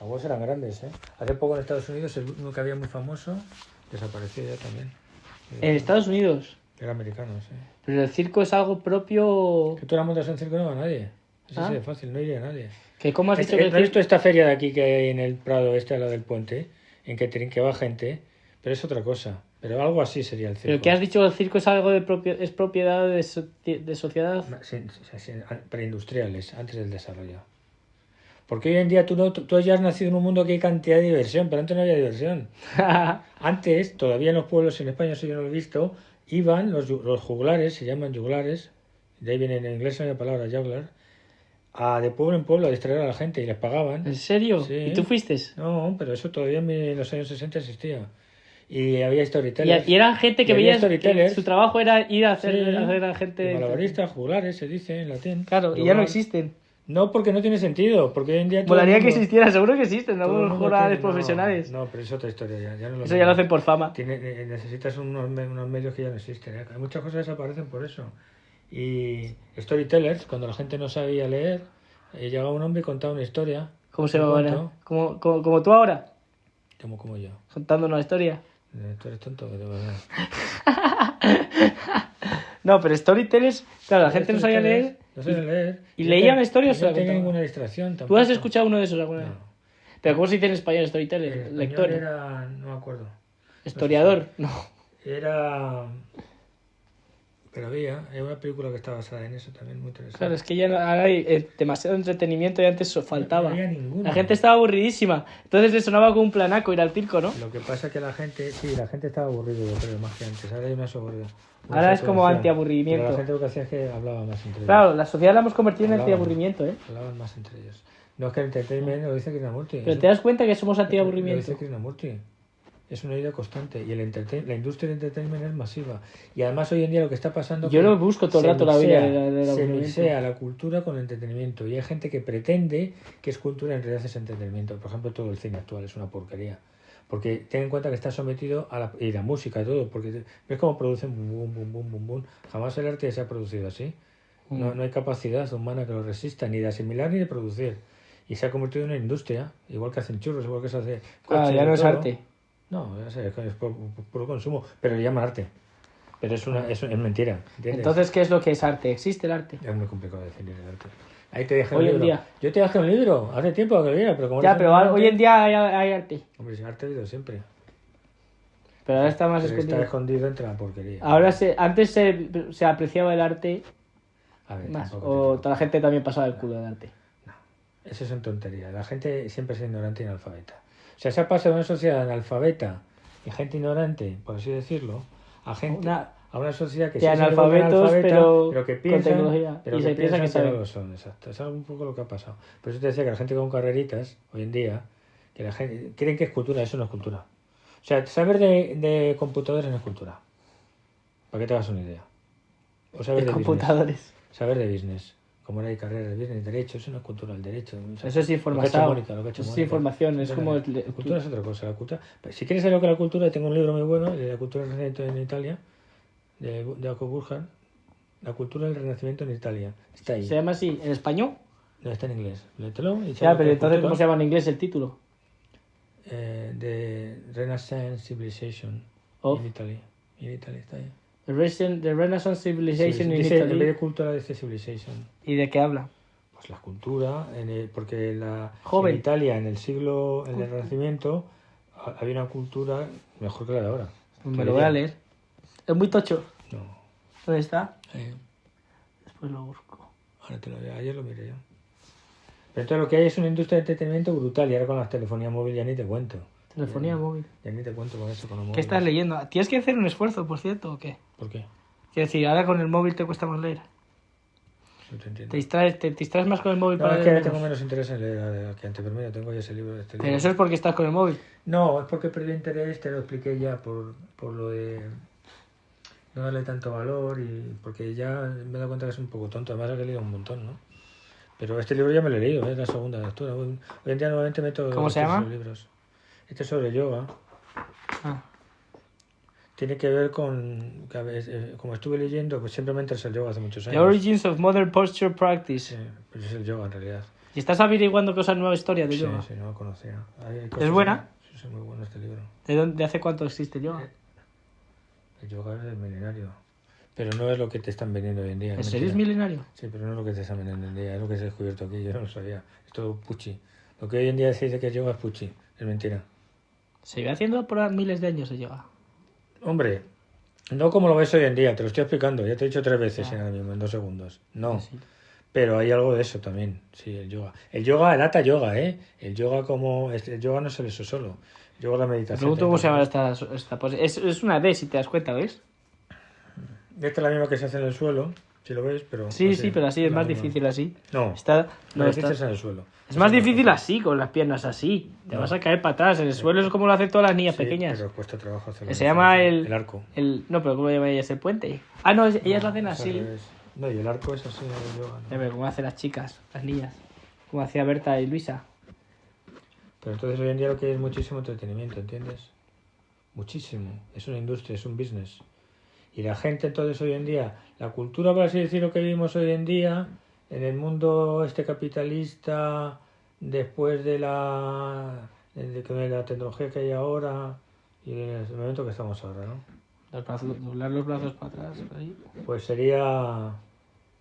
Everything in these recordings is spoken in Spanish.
Los huevos eran grandes, ¿eh? Hace poco en Estados Unidos uno que había muy famoso desapareció ya también. En Estados Unidos. Era americano, sí. Pero el circo es algo propio... Que tú la montas en circo no va nadie. Es así ¿Ah? de fácil, no iría nadie. ¿Que ¿Cómo has dicho que el ¿No has circo? visto esta feria de aquí que hay en el Prado, al lado del puente? En que va gente, pero es otra cosa. Pero algo así sería el circo. ¿Pero qué has dicho? ¿El circo es algo es propiedad de sociedad? Sí, preindustriales, antes del desarrollo. Porque hoy en día tú ya has nacido en un mundo que hay cantidad de diversión, pero antes no había diversión. Antes, todavía en los pueblos en España, eso yo no lo he visto, iban los juglares, se llaman juglares, de ahí viene en inglés la palabra juggler, de pueblo en pueblo a distraer a la gente y les pagaban. ¿En serio? Sí. ¿Y tú fuiste? No, pero eso todavía en los años 60 existía. Y había storytellers. Y eran gente que Y había veía que storytellers. su trabajo era ir a hacer, Sí. hacer a gente... Malabaristas, juglares, se dice en latín. Claro, y ya no existen. No, porque no tiene sentido, porque hoy en día... Molaría que existieran, seguro que existen, todo el ¿no? mundo Juglares tiene- profesionales. No, pero es otra historia ya. No Eso ya lo hacen por fama. Necesitas unos medios que ya no existen. Hay muchas cosas que desaparecen por eso. Y storytellers, cuando la gente no sabía leer, llegaba un hombre y contaba una historia. ¿Cómo se un llama cuento, ahora? Como tú ahora, como yo. contando una historia. Tú eres tonto, de verdad. No, pero storytellers, claro, la gente no sabía leer. No sabía leer. ¿Y leían historias o No la tenía contaban? ninguna distracción ¿Tú tampoco. has escuchado uno de esos alguna vez? No. ¿Pero cómo se dice en español storyteller? En español Lector. era... No me acuerdo. ¿Historiador? No. Era... Pero había una película que está basada en eso también, muy interesante. Claro, es que ya ahora hay demasiado entretenimiento y antes faltaba. No había ninguno. La gente estaba aburridísima. Entonces le sonaba como un planaco ir al circo, ¿no? Lo que pasa es que la gente estaba aburrida, yo creo, más que antes. Ahora hay una sobriedad. Ahora es como antiaburrimiento. Pero la gente lo que hacía es que hablaba más entre ellos. Claro, la sociedad la hemos convertido en Hablaban. antiaburrimiento, ¿eh? Hablaban más entre ellos. No, es que el entertainment lo dice Krishnamurti. Pero te das cuenta que somos Lo antiaburrimiento. dice Krishnamurti. Es una idea constante. Y la industria del entertainment es masiva. Y además hoy en día lo que está pasando... Yo lo busco todo el rato la vida del Se aburrimiento. mixea la cultura con el entretenimiento. Y hay gente que pretende que es cultura, en realidad es entretenimiento. Por ejemplo, todo el cine actual es una porquería. Porque ten en cuenta que está sometido y la música y todo, porque ves cómo producen boom, boom, boom, boom, boom. Jamás el arte se ha producido así. No hay capacidad humana que lo resista, ni de asimilar ni de producir. Y se ha convertido en una industria, igual que hacen churros, igual que se hace coches, ya no y es todo. arte. No, ya sé, es puro consumo, pero le llaman arte. Pero es mentira, ¿entiendes? Entonces, ¿qué es lo que es arte? ¿Existe el arte? Es muy complicado definir el arte. Ahí te dejé Hoy un en libro. día. Yo te dejé un libro, hace tiempo que lo leía, pero como... Ya, eres pero ignorante- hoy en día hay arte. Hombre, si arte ha habido siempre. Pero ahora está más Pero escondido. está escondido entre la porquería. Ahora antes se apreciaba el arte A ver, más. tampoco O te digo. toda la gente también pasaba el culo del arte. Eso son tonterías. La gente siempre es ignorante y analfabeta. O sea, se ha pasado de una sociedad analfabeta y gente ignorante, por así decirlo, a una sociedad que de sí se vuelve analfabetos, analfabeta, pero que con piensan, tecnología. pero Y que se piensa piensan que no saben. lo son. Exacto. Es algo un poco lo que ha pasado. Por eso te decía que la gente con carreritas, hoy en día, que la gente creen que es cultura, eso no es cultura. O sea, saber de computadores no es cultura. Para que te hagas una idea. O saber De de business. computadores. Saber de business. Como hay carreras de business, derecho, eso no es cultura, el derecho. Eso es información. Eso es información, es como... La cultura es otra cosa. La cultura... Si quieres saber lo que es la cultura, tengo un libro muy bueno de la cultura del Renacimiento en Italia, de Jacob Burckhardt. La cultura del Renacimiento en Italia. Está ahí. ¿Se llama así? ¿En español? No, está en inglés. Léetelo y Ya, pero entonces, ¿cómo se llama en inglés el título? The Renaissance Civilization Of? in Italy. In Italy está ahí. The Renaissance Civilization in Dice, en Italy. vez de cultura, dice civilization. ¿Y de qué habla? Pues la cultura, porque Joven. en Italia, en el Renacimiento, había una cultura mejor que la de ahora. Me lo voy a leer. Es muy tocho. No. ¿Dónde está? Eh, Después lo busco. ahora te lo veo. Ayer lo miré yo. Pero entonces lo que hay es una industria de entretenimiento brutal y ahora con la telefonía móvil ya ni te cuento. Telefonía móvil. Ya ni te cuento con eso, con los ¿Qué móviles. estás leyendo? ¿Tienes que hacer un esfuerzo, por cierto, o qué? ¿Por qué? Quiero decir, ahora con el móvil te cuesta más leer. No te entiendo. Te distraes más con el móvil No, para es que leer ahora tengo menos. menos interés en leer que antes, pero mira, tengo ya ese libro. Pero eso es porque estás con el móvil. No, es porque perdí interés, te lo expliqué ya por lo de no darle tanto valor y porque ya me he dado cuenta que es un poco tonto, además he leído un montón, ¿no? Pero este libro ya me lo he leído, es la segunda lectura. Hoy en día nuevamente meto ¿Cómo se llama? libros. Este es sobre yoga. Ah. Tiene que ver con, como estuve leyendo, pues simplemente es el yoga hace muchos The años. Origins of Modern Posture Practice. Sí, pero es el yoga en realidad. ¿Y estás averiguando cosas nuevas, historias de Sí, yoga? sí, no lo conocía. ¿Es buena? Sí, es muy bueno este libro. ¿De hace cuánto existe el yoga? El yoga es milenario. Pero no es lo que te están vendiendo hoy en día. ¿En serio es mentira. milenario? Sí, pero no es lo que te están vendiendo hoy en día. Es lo que se ha descubierto aquí. Yo no lo sabía. Es todo puchi. Lo que hoy en día se dice que es yoga es puchi. Es mentira. Se iba haciendo por miles de años el yoga. Hombre, no como lo ves hoy en día. Te lo estoy explicando. Ya te he dicho 3 veces Ya. ahora mismo, en 2 segundos. No. Sí. Pero hay algo de eso también. Sí, el yoga. El yoga, el hatha yoga, ¿eh? El yoga como... El yoga no es el eso solo. El yoga es la Me meditación. pregunto cómo se llama esta pose. Es una D, si te das cuenta, ¿ves? Esta es la misma que se hace en el suelo, si lo ves, pero... Sí, así, sí, pero así es la más misma. difícil así. No, Está, no no, es está- en el suelo. Es más Eso no difícil pasa. así, con las piernas así. Te No. vas a caer para atrás. En el suelo es como lo hacen todas las niñas Sí, pequeñas. pero cuesta trabajo hacerlo. Se llama el arco. No, pero ¿cómo llaman ellas? ¿El puente? Ah, no, ellas lo hacen Es al así. revés. No, y el arco es así en el yoga, ¿no? Ya ves, ¿cómo hacen las chicas, las niñas? Como hacía Berta y Luisa. Pero entonces hoy en día lo que hay es muchísimo entretenimiento, ¿entiendes? Muchísimo. Es una industria, es un business. Y la gente entonces hoy en día, la cultura, por así decirlo, que vivimos hoy en día, en el mundo este capitalista, después de la tecnología que hay ahora y en el momento que estamos ahora, ¿no? Doblar los brazos para atrás. Ahí. Pues sería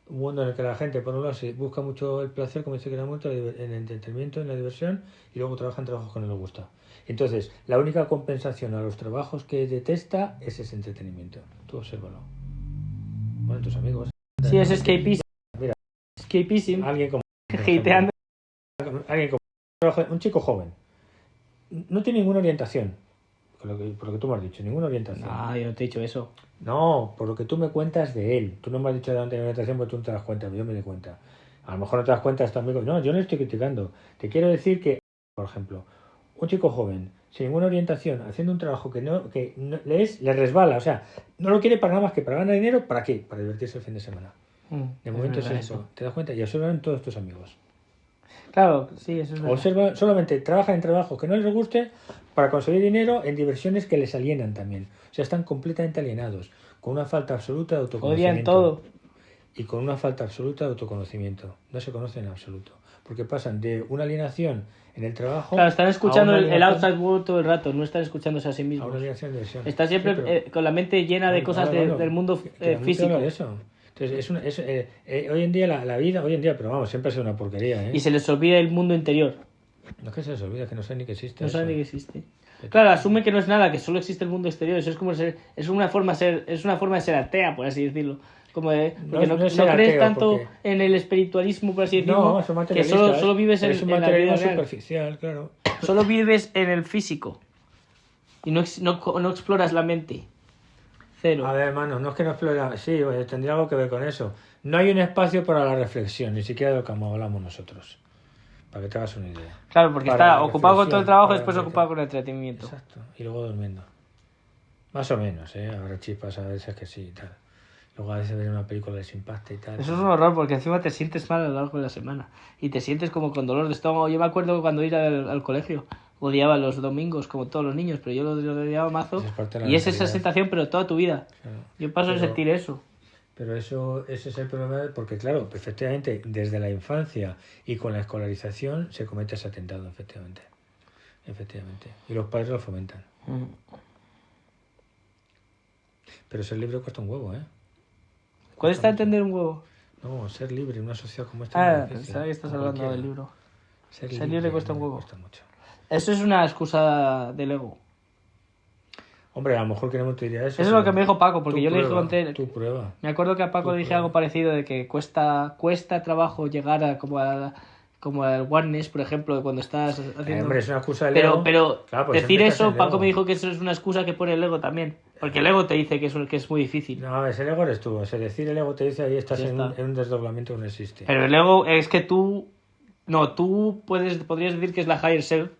un mundo en el que la gente, por un lado, se busca mucho el placer, como dice que era muerto, en el entretenimiento, en la diversión, y luego trabaja en trabajos que no les gusta. Entonces, la única compensación a los trabajos que detesta es ese entretenimiento. Tú obsérvalo. Bueno, tus amigos. Sí, es escapism. Mira. Escapism. Alguien como... Hateando. Alguien como... Un chico joven. No tiene ninguna orientación. Por lo que tú me has dicho, ninguna orientación. No, yo no te he dicho eso. No, por lo que tú me cuentas de él. Tú no me has dicho de dónde tiene orientación porque tú no te das cuenta, pero yo me doy cuenta. A lo mejor no te das cuenta de estos amigos. No, yo no estoy criticando. Te quiero decir que, por ejemplo, un chico joven, sin ninguna orientación, haciendo un trabajo que no le resbala, o sea, no lo quiere para nada más que para ganar dinero, ¿para qué? Para divertirse el fin de semana. De momento es verdad eso. ¿Te das cuenta? Y observan todos tus amigos. Claro, sí, eso es verdad. Observa, solamente trabajan en trabajos que no les guste para conseguir dinero en diversiones que les alienan también. O sea, están completamente alienados, con una falta absoluta de autoconocimiento. Odian todo. Y con una falta absoluta de autoconocimiento. No se conocen en absoluto. Porque pasan de una alienación en el trabajo... Claro, están escuchando a una el alienación- outside world todo el rato, no están escuchándose a sí a una mismos. alienación de diversión. Está siempre Sí, pero- con la mente llena de Claro, cosas claro, del mundo que la mente físico. habla de eso. Entonces, hoy en día la vida, hoy en día, pero vamos, siempre ha sido una porquería, ¿eh? Y se les olvida el mundo interior. No es que se les olvida, que no saben ni que existe No eso. saben ni que existe. Claro, asume que no es nada, que solo existe el mundo exterior. Eso es como es una forma de ser atea, por así decirlo. Como de, porque No no es ser crees ateo, tanto porque- en el espiritualismo, por así decirlo, No, son que materialistas. solo vives pero en es un la vida materialismo real. superficial, claro. Solo vives en el físico. Y no exploras la mente. Cero. A ver, hermano, no es que no explora... Sí, tendría algo que ver con eso. No hay un espacio para la reflexión, ni siquiera de lo que hablamos nosotros. Para que te hagas una idea. Claro, porque Para está la ocupado con todo el reflexión, trabajo y para después la ocupado con el entretenimiento. Exacto. Y luego durmiendo. Más o menos, ¿eh? Habrá chispas a veces que sí y tal. Luego a veces ver una película les impacta y tal. Eso es un horror porque encima te sientes mal a lo largo de la semana. Y te sientes como con dolor de estómago. Yo me acuerdo cuando iba al colegio. Odiaba los domingos como todos los niños, pero yo lo odiaba mazo. Eso es parte de la Y es esa mentalidad. sensación, pero toda tu vida. Claro. Yo paso de Pero- sentir eso. Pero ese es el problema, porque claro, efectivamente, desde la infancia y con la escolarización se comete ese atentado, efectivamente. Efectivamente. Y los padres lo fomentan. Pero ser libre cuesta un huevo, ¿eh? ¿Cuesta entender un huevo? No, ser libre en una sociedad como esta es Ah, muy difícil. pensaba que estás Como hablando cualquiera. del libro. Ser Ser libre cuesta un huevo. Cuesta mucho. Eso es una excusa del ego. Hombre, a lo mejor queremos te diría eso. Eso es lo que me dijo Paco, porque tú yo le dije prueba, conté- tú prueba. Me acuerdo que a Paco Tú le dije prueba. algo parecido de que cuesta trabajo llegar a como al oneness, por ejemplo, de cuando estás haciendo... Hombre, es una excusa del ego. pero Claro, pues decir siempre estás eso, en el Paco ego. me dijo que eso es una excusa que pone el ego también. Porque el ego te dice que es muy difícil. No, a ver, el ego eres tú. O sea, decir el ego te dice ahí estás Ya en está. un desdoblamiento que no existe. Pero el ego es que tú... No, tú podrías decir que es la higher self.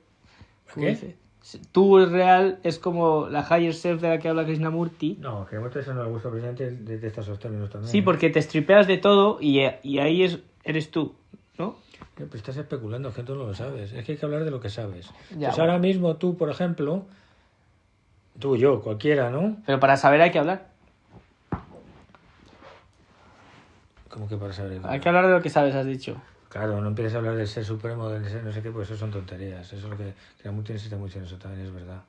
como ¿Qué? dice. Tú, el real, es como la higher self de la que habla Krishnamurti. No, que mucho eso no le gusta precisamente de estos términos también. Sí, porque te stripeas de todo y ahí eres tú, ¿no? Pero estás especulando, es que tú no lo sabes. Es que hay que hablar de lo que sabes. Ya, Pues bueno. ahora mismo tú, por ejemplo, tú, yo, cualquiera, ¿no? Pero para saber hay que hablar. Como que para saber. Hay que hablar de lo que sabes, has dicho. Claro, no empieces a hablar del ser supremo, del ser no sé qué, pues eso son tonterías. Eso es lo que Krishnamurti insiste mucho en eso también, es verdad.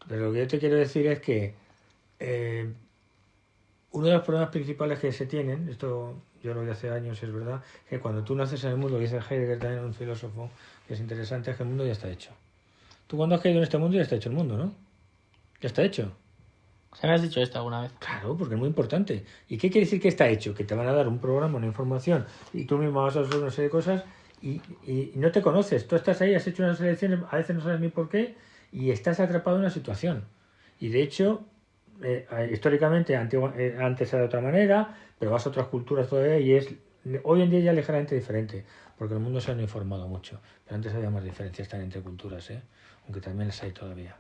Pero lo que yo te quiero decir es que uno de los problemas principales que se tienen, esto yo lo vi hace años, es verdad, que cuando tú naces en el mundo, dice Heidegger también, un filósofo que es interesante, es que el mundo ya está hecho. Tú cuando has caído en este mundo ya está hecho el mundo, ¿no? Ya está hecho. ¿Se me has dicho esto alguna vez? Claro, porque es muy importante. ¿Y qué quiere decir que está hecho? Que te van a dar un programa, una información, y tú mismo vas a hacer una serie de cosas y no te conoces. Tú estás ahí, has hecho unas elecciones, a veces no sabes ni por qué, y estás atrapado en una situación. Y de hecho, históricamente antes era de otra manera, pero vas a otras culturas todavía y es hoy en día ya ligeramente diferente, porque el mundo se ha informado mucho. Pero antes había más diferencias también entre culturas, aunque también las hay todavía.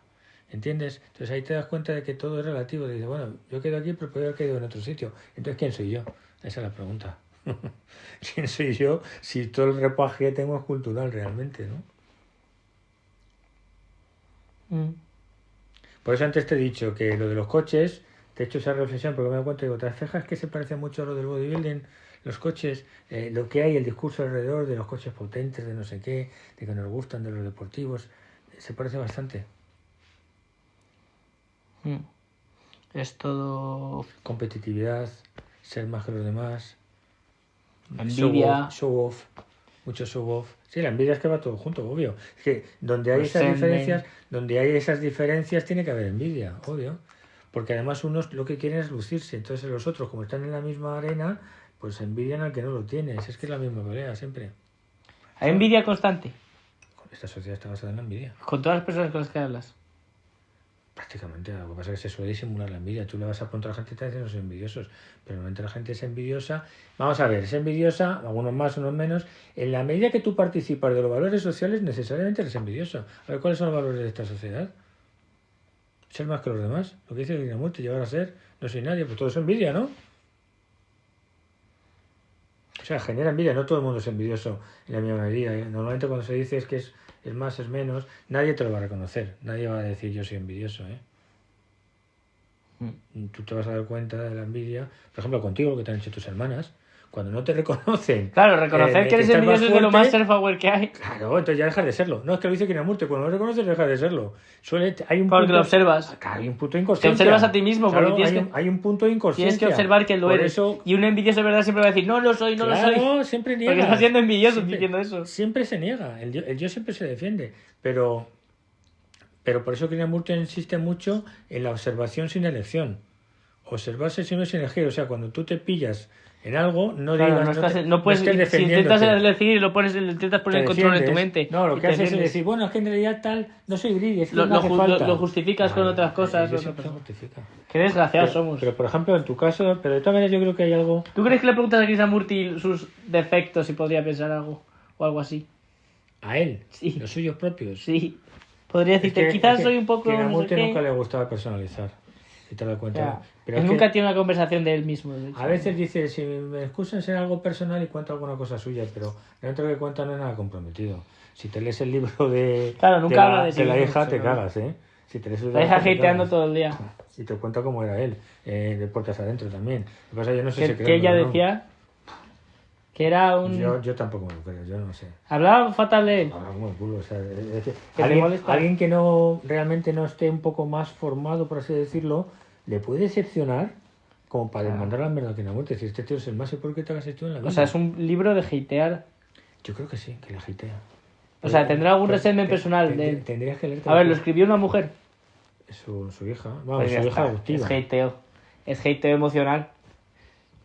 ¿Entiendes? Entonces ahí te das cuenta de que todo es relativo. Dices, bueno, yo quedo aquí, pero podría haber quedado en otro sitio. Entonces, ¿quién soy yo? Esa es la pregunta. ¿Quién soy yo si todo el repaje que tengo es cultural realmente, ¿no? Por eso antes te he dicho que lo de los coches, te he hecho esa reflexión porque me he dado cuenta, digo, ¿te fijas que se parece mucho a lo del bodybuilding? Los coches, lo que hay, el discurso alrededor de los coches potentes, de no sé qué, de que nos gustan, de los deportivos, se parece bastante. Es todo... Competitividad, ser más que los demás. Envidia. Show off. Mucho show off. Sí, la envidia es que va todo junto, obvio. Es que donde hay esas diferencias tiene que haber envidia, obvio. Porque además unos lo que quieren es lucirse. Entonces los otros, como están en la misma arena, pues envidian al que no lo tiene. Es que es la misma pelea siempre. ¿Hay envidia constante? Esta sociedad está basada en la envidia. ¿Con todas las personas con las que hablas? Prácticamente, lo que pasa es que se suele disimular la envidia. Tú le vas a preguntar a la gente y te dicen no son envidiosos, pero normalmente la gente es envidiosa. Vamos a ver, es envidiosa, algunos más, unos menos. En la medida que tú participas de los valores sociales, necesariamente eres envidioso. A ver, ¿cuáles son los valores de esta sociedad? Ser más que los demás. Lo que dice Krishnamurti, llegar a ser, no soy nadie, pues todo es envidia, ¿no? O sea, genera envidia, no todo el mundo es envidioso en la misma medida. Normalmente cuando se dice es que es más, es menos, nadie te lo va a reconocer, nadie va a decir yo soy envidioso, Tú te vas a dar cuenta de la envidia, por ejemplo contigo, lo que te han hecho tus hermanas, cuando no te reconocen. Claro, reconocer que eres envidioso es de lo más self-aware que hay. Claro, entonces ya dejas de serlo. No, es que lo dice Krishnamurti, cuando lo reconoces dejas de serlo. Porque lo observas. Claro, hay un punto de inconsciencia. Te observas a ti mismo, claro, porque hay un punto de inconsciencia. Tienes que observar que lo Por eres. Eso, y un envidioso de verdad siempre va a decir, no lo soy, no lo soy. Claro, siempre niega. Porque está siendo envidioso siempre, diciendo eso. Siempre se niega, el yo siempre se defiende, pero por eso Krishnamurti insiste mucho en la observación sin elección. Observarse sin elegir, o sea, cuando tú te pillas en algo, no digas, no puedes, si intentas elegir y lo intentas poner el control en tu mente. No, lo que haces es decir, bueno, es que en realidad tal, no soy gris, es que lo justificas con otras cosas. Qué desgraciados somos. Pero por ejemplo, en tu caso, pero de todas maneras yo creo que hay algo... ¿Tú crees que le preguntas a Krishnamurti sus defectos y podría pensar algo? O algo así. ¿A él? Sí. ¿Los suyos propios? Sí. Podría decirte, quizás soy un poco... A Krishnamurti nunca le gustaba personalizar. Si te das cuenta. Pero él nunca tiene una conversación de él mismo. De hecho. A veces dice, si me excusan ser algo personal y cuento alguna cosa suya, pero dentro de lo que cuenta no es nada comprometido. Si te lees el libro de la hija, te cagas, Si te lees la hija hateando todo el día. Y te cuenta cómo era él, de puertas adentro también. Lo que pasa, yo no sé que ella decía que era un... Yo tampoco me lo creo, yo no sé. Hablaba fatal de él. Hablaba como el culo, o sea, alguien que no realmente no esté un poco más formado, por así decirlo, le puede decepcionar como para demandar la verdad que no muerte. Si este tío es el más, ¿por qué te hagas esto en la vida? O sea, es un libro de hatear. Yo creo que sí, que le hatea. O sea, tendrá algún resentment personal de él. Tendrías que leerte. A ver, lo escribió una mujer. Su hija. Vamos, su hija adoptiva. Es hateo emocional.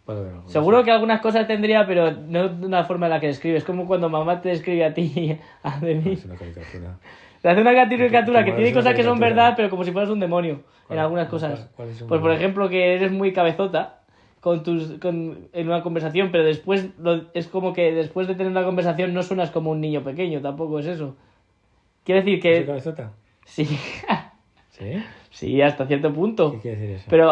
Puede haber algo. Seguro que algunas cosas tendría, pero no de una forma en la que escribe. Es como cuando mamá te escribe a ti, a de mí. Es una caricatura. Te hace una caricatura que tiene cosas que son verdad, pero como si fueras un demonio en algunas cosas. Pues por ejemplo, que eres muy cabezota en una conversación, pero después es como que después de tener una conversación no suenas como un niño pequeño, tampoco es eso. Quiere decir que... ¿Es cabezota? Sí. ¿Sí? Sí, hasta cierto punto. ¿Qué quiere decir eso? Pero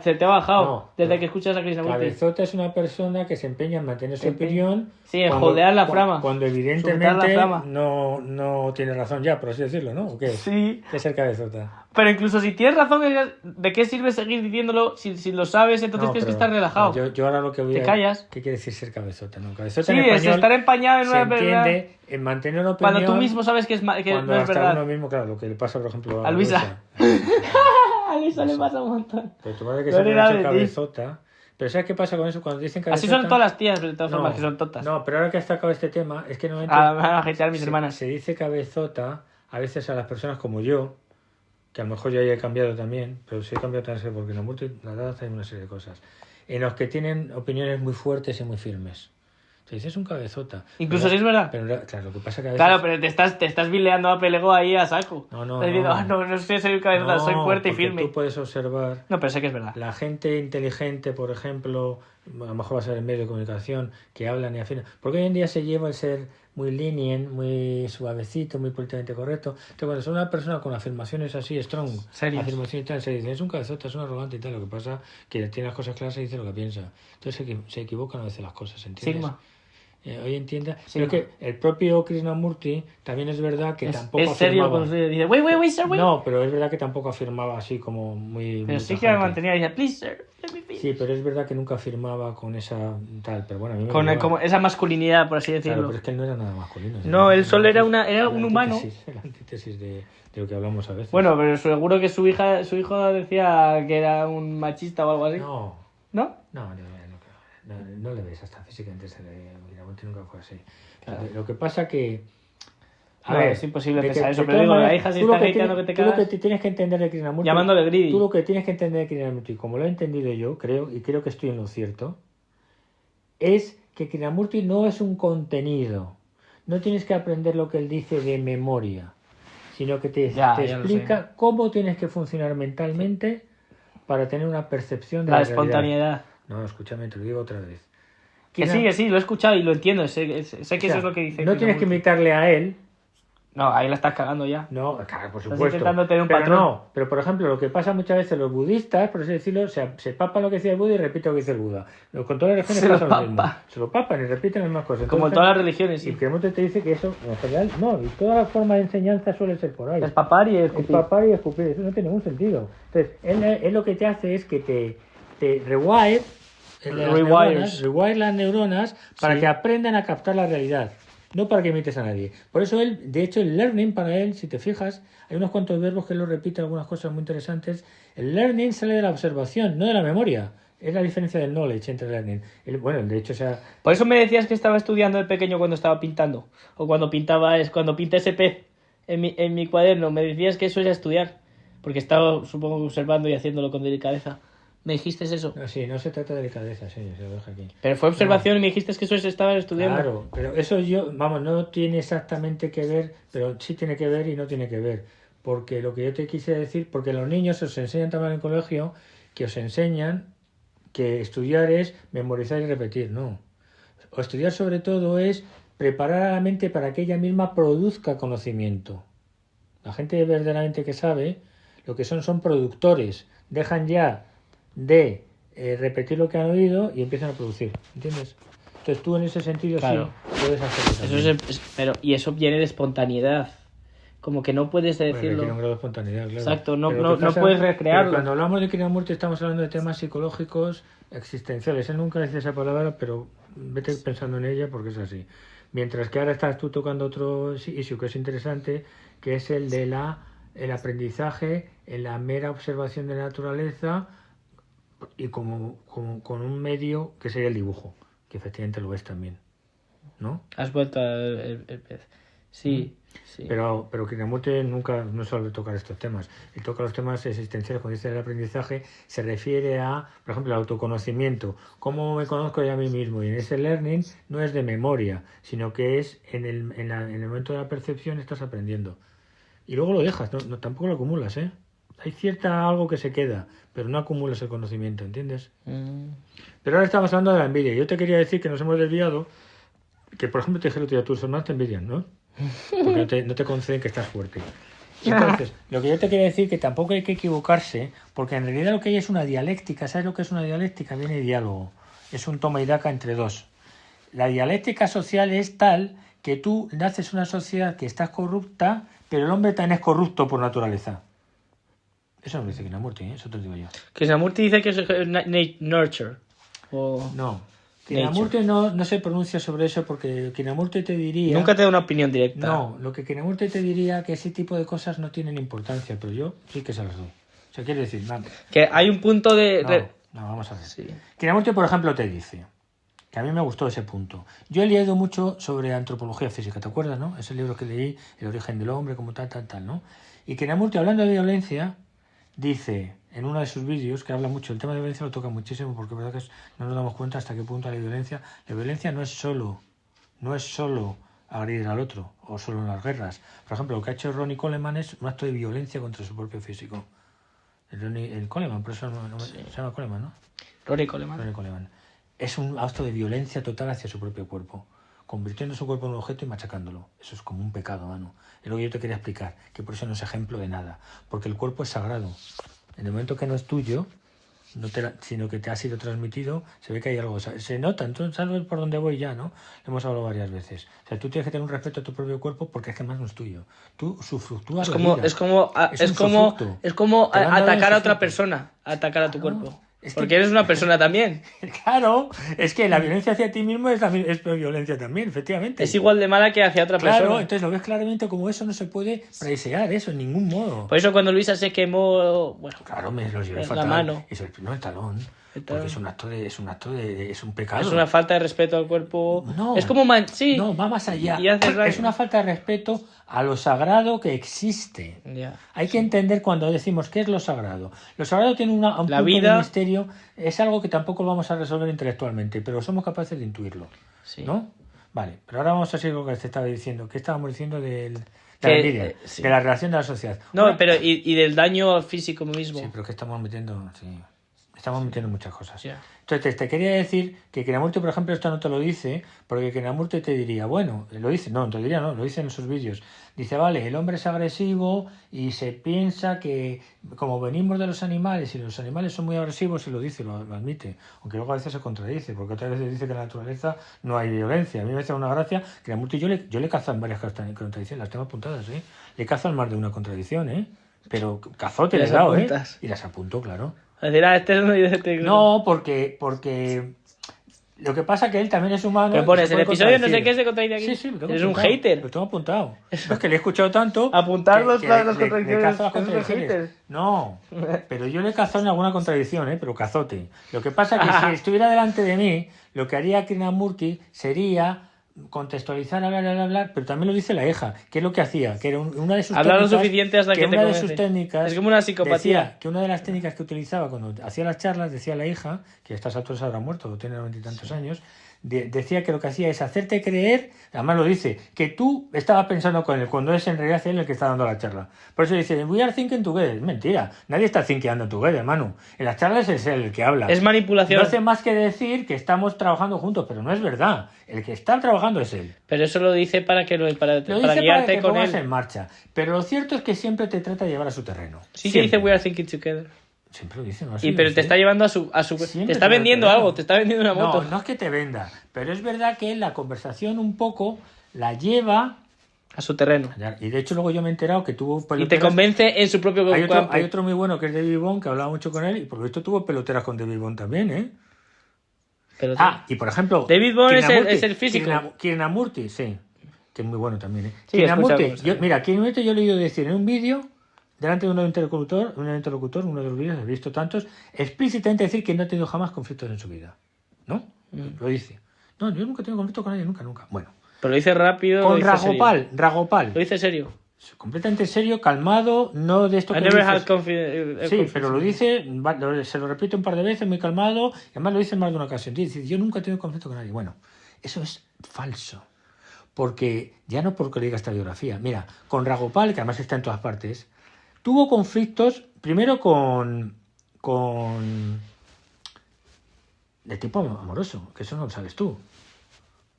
se te ha bajado No, desde no. que escuchas a Krishnamurti. Cabezota es una persona que se empeña en mantener su opinión. Sí, en jodear la flama. Cuando Sujetar evidentemente la flama. no tiene razón ya, por así decirlo, ¿no? ¿O qué? Sí. ¿Qué es el cabezota? Pero incluso si tienes razón, ¿de qué sirve seguir diciéndolo si lo sabes? Entonces No, tienes que pero estar relajado. Yo ahora lo que voy Te callas. ¿Qué quiere decir ser cabezota? No, cabezota Sí, en es español estar empañado en se una verdad. entiende en mantener una opinión. Cuando tú mismo sabes que no cuando es hasta verdad. uno mismo, claro, lo que le pasa, por ejemplo, A Luisa. A Luisa le pasa un montón. Pero tu madre que No se era ha de hecho ti. cabezota. Pero ¿sabes qué pasa con eso? Cuando dicen cabezota... Así son todas las tías, de todas formas, que son tontas. No, pero ahora que has sacado este tema, es que normalmente... Me van a hatear mis hermanas. Se dice cabezota a veces a las personas como yo, que a lo mejor yo ya he cambiado también, pero sí he cambiado también porque en la multi, la edad hay una serie de cosas, en los que tienen opiniones muy fuertes y muy firmes. Se dice es un cabezota. Incluso pero, si es verdad. Pero claro, lo que pasa que a veces... Claro, pero te estás bileando a Pelego ahí a saco. No. Estás diciendo, no sé, soy cabezota, soy fuerte y porque firme. Tú puedes observar... No, pero sé que es verdad. La gente inteligente, por ejemplo, a lo mejor va a ser en medio de comunicación, que hablan y afinan. Porque hoy en día se lleva el ser muy lenient, muy suavecito, muy políticamente correcto. Entonces, cuando son una persona con afirmaciones así, strong, Serias. afirmaciones y tal, se dice, es un cabezota, es un arrogante y tal. Lo que pasa que tiene las cosas claras y dice lo que piensa. Entonces se equivocan a veces las cosas, ¿entiendes? Sigma. Hoy entienda. Sí. Pero que el propio Krishnamurti también es verdad que tampoco es serio afirmaba... cuando se dice, wait, sir, wait. No, pero es verdad que tampoco afirmaba así como muy... Pero muy sí que tajante. mantenía y decía, please, sir, let me be. Sí, pero es verdad que nunca afirmaba con esa tal, pero bueno, a mí me Con llevaba. como esa masculinidad, por así Claro, decirlo. pero es que él no era nada masculino. No, él solo era un la humano. antítesis, la antítesis de lo que hablamos a veces. Bueno, pero seguro que su hijo decía que era un machista o algo así. No, ¿No? no le ves hasta físicamente, Miramonte nunca fue así. Claro. Lo que pasa que... No, es imposible de que- pensar eso, de pero todas digo, la maneras, hija si tú lo está que hateando tienes- que te tú lo que cagas, te tienes que entender de Krishnamurti... llamándole greedy. Tú lo que tienes que entender de Krishnamurti, como lo he entendido yo, creo, y creo que estoy en lo cierto, es que Krishnamurti no es un contenido. No tienes que aprender lo que él dice de memoria, sino que te Ya lo explica cómo tienes que funcionar mentalmente para tener una percepción de La la realidad. espontaneidad. No, escúchame, te lo digo otra vez. Que sí, lo he escuchado y lo entiendo. Sé que O sea, eso es lo que dice. no tienes que imitarle a él. No, ahí la estás cagando ya. No, claro, por Estás supuesto. intentando tener un pero patrón. no, pero por ejemplo, lo que pasa muchas veces los budistas, por así decirlo, se papan lo que decía el Buda y repiten lo que dice el Buda. Con todas las religiones Se lo pasa lo mismo. papan. Se lo papan y repiten las mismas cosas. Como en Entonces, todas las religiones, Y sí. que mucho te dice que eso, en general, no, y toda la forma de enseñanza suele ser por ahí. Es papar y Es escupir. papar y escupir, eso no tiene ningún sentido. Entonces, él lo que te hace es que te rewire rewire las neuronas para Sí. que aprendan a captar la realidad, no para que imites a nadie. Por eso él, de hecho, el learning para él, si te fijas, hay unos cuantos verbos que él lo repite, algunas cosas muy interesantes. El learning sale de la observación, no de la memoria. Es la diferencia del knowledge entre learning. Bueno, de hecho, o sea, Por eso me decías que estaba estudiando de pequeño cuando estaba pintando. O cuando pinté ese pez en mi cuaderno. Me decías que eso era estudiar. Porque estaba, supongo, observando y haciéndolo con delicadeza. ¿Me dijiste eso? no, sí, no se trata de delicadeza, sí, se lo dejo aquí. Pero fue observación y me dijiste que eso estaba estudiando. Claro, pero eso no tiene exactamente que ver, pero sí tiene que ver y no tiene que ver. Porque lo que yo te quise decir, porque los niños os enseñan también en el colegio, que os enseñan que estudiar es memorizar y repetir, no. O estudiar sobre todo es preparar a la mente para que ella misma produzca conocimiento. La gente verdaderamente que sabe, lo que son productores, dejan ya de repetir lo que han oído y empiezan a producir, ¿entiendes? Entonces tú en ese sentido Claro. sí puedes hacerlo. Eso pero y eso viene de espontaneidad. Como que no puedes Bueno, decirlo. tiene un grado de espontaneidad, claro. Exacto, no Pero lo que pasa- puedes recrearlo. pero cuando hablamos de Krishnamurti estamos hablando de temas psicológicos existenciales. Él nunca dice esa palabra, pero vete pensando en ella porque es así. Mientras que ahora estás tú tocando otro issue que es interesante, que es el de el aprendizaje en la mera observación de la naturaleza y como con un medio que sería el dibujo, que efectivamente lo ves también, ¿no? Has vuelto el pez. Sí, sí. Pero Krishnamurti nunca no suele tocar estos temas. Él toca los temas existenciales. Cuando dice el aprendizaje, se refiere a, por ejemplo, el autoconocimiento. ¿Cómo me conozco yo a mí mismo? Y en ese learning no es de memoria, sino que es en el momento de la percepción estás aprendiendo. Y luego lo dejas, no tampoco lo acumulas, ¿eh? Hay algo que se queda, pero no acumulas el conocimiento, ¿entiendes? Pero ahora estamos hablando de la envidia. Yo te quería decir que nos hemos desviado, que por ejemplo te dije el otro día, tus hermanos te envidian, ¿no? Porque no te conceden que estás fuerte. Entonces, lo que yo te quiero decir que tampoco hay que equivocarse, porque en realidad lo que hay es una dialéctica. ¿Sabes lo que es una dialéctica? Viene de diálogo. Es un toma y daca entre dos. La dialéctica social es tal que tú naces una sociedad que está corrupta, pero el hombre también es corrupto por naturaleza. Eso no lo dice Krishnamurti, ¿eh? Eso te lo digo yo. Krishnamurti dice que es nurture. O... No. Krishnamurti no se pronuncia sobre eso porque Krishnamurti te diría... Nunca te da una opinión directa. No, lo que Krishnamurti te diría que ese tipo de cosas no tienen importancia, pero yo sí que se las doy. O sea, quiere decir, nada. Que hay un punto de... No, vamos a ver. Sí. Krishnamurti, por ejemplo, te dice que a mí me gustó ese punto. Yo he leído mucho sobre antropología física, ¿te acuerdas, no? Ese libro que leí, El origen del hombre, como tal, ¿no? Y Krishnamurti, hablando de violencia, dice en uno de sus vídeos, que habla mucho, el tema de violencia lo toca muchísimo, porque es verdad que no nos damos cuenta hasta qué punto la violencia no es solo agredir al otro, o solo en las guerras. Por ejemplo, lo que ha hecho Ronnie Coleman es un acto de violencia contra su propio físico. El Coleman, por eso se llama Coleman, ¿no? Ronnie Coleman. Ronnie Coleman. Es un acto de violencia total hacia su propio cuerpo, convirtiendo su cuerpo en un objeto y machacándolo. Eso es como un pecado, mano. Es lo que yo te quería explicar, que por eso no es ejemplo de nada, porque el cuerpo es sagrado. En el momento que no es tuyo, sino que te ha sido transmitido, se ve que hay algo, se nota. Entonces, ¿sabes por dónde voy ya, no? Lo hemos hablado varias veces. O sea, tú tienes que tener un respeto a tu propio cuerpo porque es que más no es tuyo. Tú usufructúas la vida. Es como atacar a otra persona, atacar a tu cuerpo. Porque eres una persona también. Claro, es que la violencia hacia ti mismo es violencia también, efectivamente. Es igual de mala que hacia otra persona. Claro, entonces lo ves claramente como eso no se puede presear, eso en ningún modo. Por eso cuando Luisa se quemó, bueno, claro, me los llevé fatal. la mano. Eso el talón. Porque es un pecado. Es una falta de respeto al cuerpo. No, es como no, va más allá. Es una falta de respeto a lo sagrado que existe. Ya. Hay que entender cuando decimos qué es lo sagrado. Lo sagrado tiene un punto de misterio. Es algo que tampoco lo vamos a resolver intelectualmente, pero somos capaces de intuirlo. Sí. ¿No? Vale, pero ahora vamos a seguir con lo que te estaba diciendo. ¿Qué estábamos diciendo de la envidia? Sí. De la relación de la sociedad. No, bueno, pero y del daño físico mismo. Sí, pero que estamos metiendo... Sí. Estamos metiendo muchas cosas. Yeah. Entonces, te quería decir que Krishnamurti, por ejemplo, esto no te lo dice, porque Krishnamurti te diría, bueno, lo dice, no, te diría, no, lo dice en sus vídeos. Dice, vale, el hombre es agresivo y se piensa que, como venimos de los animales y los animales son muy agresivos, y lo dice, lo admite, aunque luego a veces se contradice, porque otras veces dice que en la naturaleza no hay violencia. A mí me hace una gracia, Krishnamurti yo le cazo en varias contradicciones, las tengo apuntadas, ¿eh? Le cazo en más de una contradicción, ¿eh? Pero cazote le he dado, ¿eh? Y las apunto, claro. No, porque lo que pasa es que él también es humano. Pero pones el episodio no sé qué se contradice aquí. Sí, lo tengo eres apuntado, un hater. Lo tengo apuntado. Es que le he escuchado tanto. Apuntar las contradicciones. Le cazo las contradicciones. No, pero yo le cazo en alguna contradicción, pero cazote. Lo que pasa es que si estuviera delante de mí, lo que haría Krishnamurti sería contextualizar, hablar, pero también lo dice la hija, que es lo que hacía, que era una de sus hablar lo suficiente hasta que te una de sus técnicas, es como una psicopatía. Decía que una de las técnicas que utilizaba cuando hacía las charlas, decía la hija, que a estas alturas habrá muerto, tiene 90 y tantos años, decía que lo que hacía es hacerte creer, además lo dice, que tú estabas pensando con él, cuando es en realidad él el que está dando la charla. Por eso dice, we are thinking together. Es mentira, nadie está thinking together, hermano. En las charlas es él el que habla. Es manipulación. No hace más que decir que estamos trabajando juntos, pero no es verdad. El que está trabajando es él. Pero eso lo dice para guiarte para que con pongas él. En marcha. Pero lo cierto es que siempre te trata de llevar a su terreno. Sí, que dice we are thinking together. Siempre lo dice, ¿no? Pero te está llevando a su te está vendiendo algo, te está vendiendo una moto. No es que te venda, pero es verdad que la conversación un poco la lleva a su terreno. Y de hecho luego yo me he enterado que tuvo peloteras. Y te convence en su propio campo. Hay otro muy bueno que es David Bond, que hablaba mucho con él, y por lo visto tuvo peloteras con David Bond también, ¿eh? Y por ejemplo... David Bond es el físico. Krishnamurti, sí, que es muy bueno también, ¿eh? Sí, Krishnamurti, Krishnamurti yo le he oído decir en un vídeo, delante de un interlocutor, uno de los vídeos, he visto tantos, explícitamente decir que no ha tenido jamás conflictos en su vida. ¿No? Lo dice. No, yo nunca he tenido conflicto con nadie, nunca. Bueno. Pero lo dice rápido. Con Ragopal. Lo dice serio. Completamente serio, calmado, no de esto que dices. Sí, pero lo dice, se lo repite un par de veces, muy calmado, y además lo dice en más de una ocasión. Dice, yo nunca he tenido conflicto con nadie. Bueno, eso es falso. Porque, ya no porque lo diga esta biografía, mira, con Ragopal, que además está en todas partes, tuvo conflictos, primero de tipo amoroso, que eso no lo sabes tú.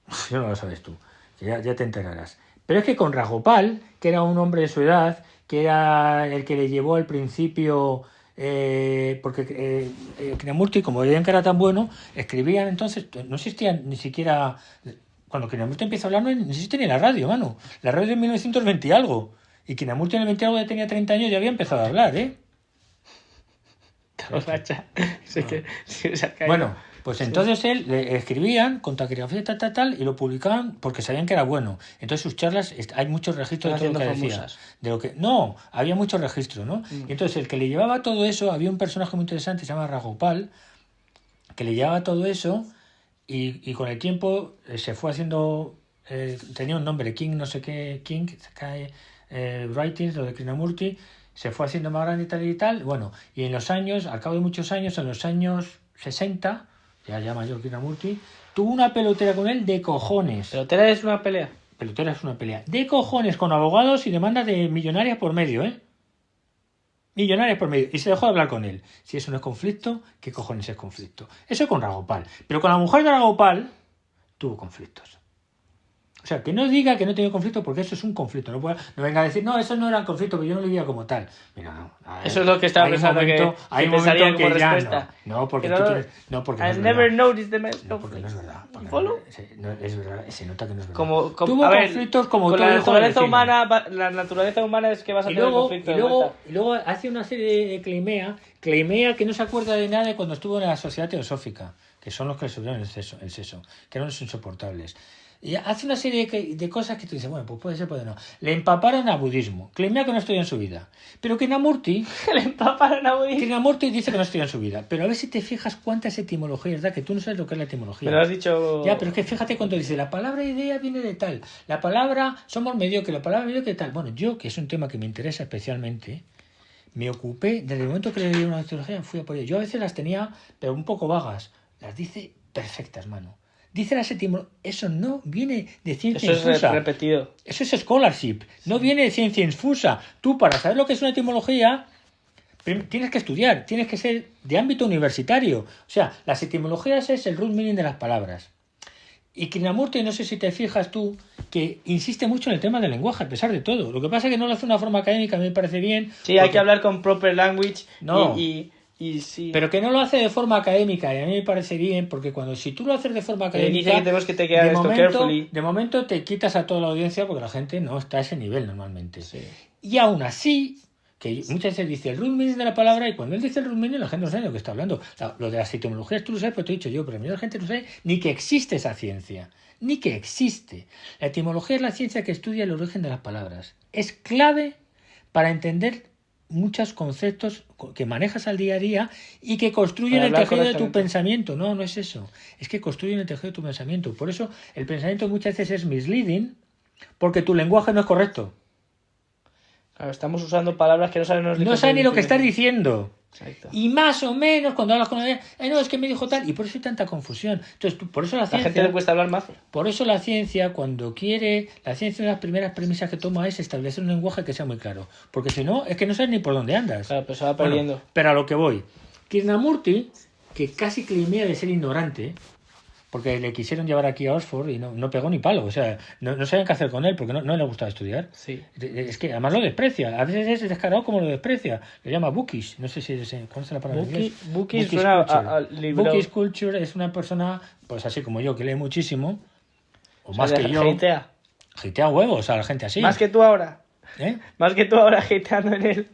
Eso no lo sabes tú, que ya te enterarás. Pero es que con Ragopal, que era un hombre de su edad, que era el que le llevó al principio, porque Krishnamurti, como veían que era tan bueno, escribían entonces, no existían ni siquiera, cuando Krishnamurti empieza a hablar no existe ni la radio, mano. La radio es de 1920 y algo, y Krishnamurti en el 20 y algo ya tenía 30 años y ya había empezado a hablar, ¿eh? Bueno, pues entonces él le escribían con taquigrafía tal y lo publicaban porque sabían que era bueno. Entonces sus charlas, hay muchos registros de todo lo que decía. De lo que, no, había muchos registros, ¿no? Y entonces el que le llevaba todo eso, había un personaje muy interesante, se llama Ragopal, que le llevaba todo eso y con el tiempo se fue haciendo, tenía un nombre, King no sé qué, King, Writings, lo de Krishnamurti, se fue haciendo más grande y tal, bueno, y en los años, al cabo de muchos años, en los años 60, ya mayor Krishnamurti, tuvo una pelotera con él de cojones. ¿Pelotera es una pelea? Pelotera es una pelea. De cojones, con abogados y demandas de millonarias por medio, ¿eh? Millonarias por medio. Y se dejó de hablar con él. Si eso no es conflicto, ¿qué cojones es conflicto? Eso con Ragopal. Pero con la mujer de Ragopal tuvo conflictos. O sea, que no diga que no tiene conflicto porque eso es un conflicto. No venga a decir, no, eso no era un conflicto, pero yo no lo vivía como tal. Mira, no. Eso es lo que estaba pensando hay un momento que ya respuesta. No, porque tú tienes... No, porque no es never noticed the man. No, porque no es verdad. Es verdad, se nota que no es verdad. Tuvo conflictos como con la naturaleza humana. La naturaleza humana es que vas a tener conflictos. Y luego hace una serie de Cleimea que no se acuerda de nada de cuando estuvo en la Sociedad Teosófica, que son los que le subieron el seso, que eran los insoportables. Y hace una serie de cosas que tú dices, bueno, pues puede ser, puede no. Le empaparon a budismo. Cleimea que no estudia en su vida. Pero Krishnamurti... Le empaparon a budismo. Krishnamurti dice que no estudia en su vida. Pero a ver si te fijas cuántas etimologías da, que tú no sabes lo que es la etimología. Me lo has dicho... Ya, pero es que fíjate cuando dice, la palabra idea viene de tal. La palabra somos mediocre, la palabra mediocre de tal. Bueno, yo, que es un tema que me interesa especialmente, me ocupé, desde el momento que le di una etimología, fui a por ello. Yo a veces las tenía, pero un poco vagas. Las dice perfectas, mano. Dice la etimología, eso no viene de ciencia infusa. Eso es repetido. Eso es scholarship, no viene de ciencia infusa. Tú, para saber lo que es una etimología, tienes que estudiar, tienes que ser de ámbito universitario. O sea, las etimologías es el root meaning de las palabras. Y Krishnamurti, no sé si te fijas tú, que insiste mucho en el tema del lenguaje, a pesar de todo. Lo que pasa es que no lo hace de una forma académica, a mí me parece bien. Sí, porque... hay que hablar con proper language y sí. Pero que no lo hace de forma académica, y a mí me parece bien, porque si tú lo haces de forma académica, dice que tenemos que te quedar de momento te quitas a toda la audiencia porque la gente no está a ese nivel normalmente. Sí. Y aún así, que muchas veces dice el root meaning de la palabra, y cuando él dice el root meaning la gente no sabe de lo que está hablando. Lo de las etimologías tú lo sabes, pero te he dicho yo, pero a mí la gente no sabe ni que existe esa ciencia, ni que existe. La etimología es la ciencia que estudia el origen de las palabras. Es clave para entender muchos conceptos que manejas al día a día y que construyen el tejido de tu pensamiento. No es eso. Es que construyen el tejido de tu pensamiento. Por eso el pensamiento muchas veces es misleading, porque tu lenguaje no es correcto. Claro, estamos usando palabras que no saben ni lo que estás diciendo. Exacto. Y más o menos cuando hablas con alguien, no, es que me dijo tal, y por eso hay tanta confusión. Entonces, por eso la gente le cuesta hablar más. Por eso la ciencia, cuando quiere, la ciencia, una de las primeras premisas que toma es establecer un lenguaje que sea muy claro. Porque si no, es que no sabes ni por dónde andas. Claro, pero se va perdiendo. Bueno, pero a lo que voy. Krishnamurti, que casi climea de ser ignorante, porque le quisieron llevar aquí a Oxford y no pegó ni palo, o sea, no sabían qué hacer con él porque no le gustaba estudiar. Sí. Es que además lo desprecia, a veces es descarado como lo desprecia, le llama bookish, no sé si conoce la palabra en inglés. Bookish suena a libro. Bookish culture es una persona, pues así como yo, que lee muchísimo, o más que yo. Hatea huevos a la gente así. Más que tú ahora. Más que tú ahora hateando en él.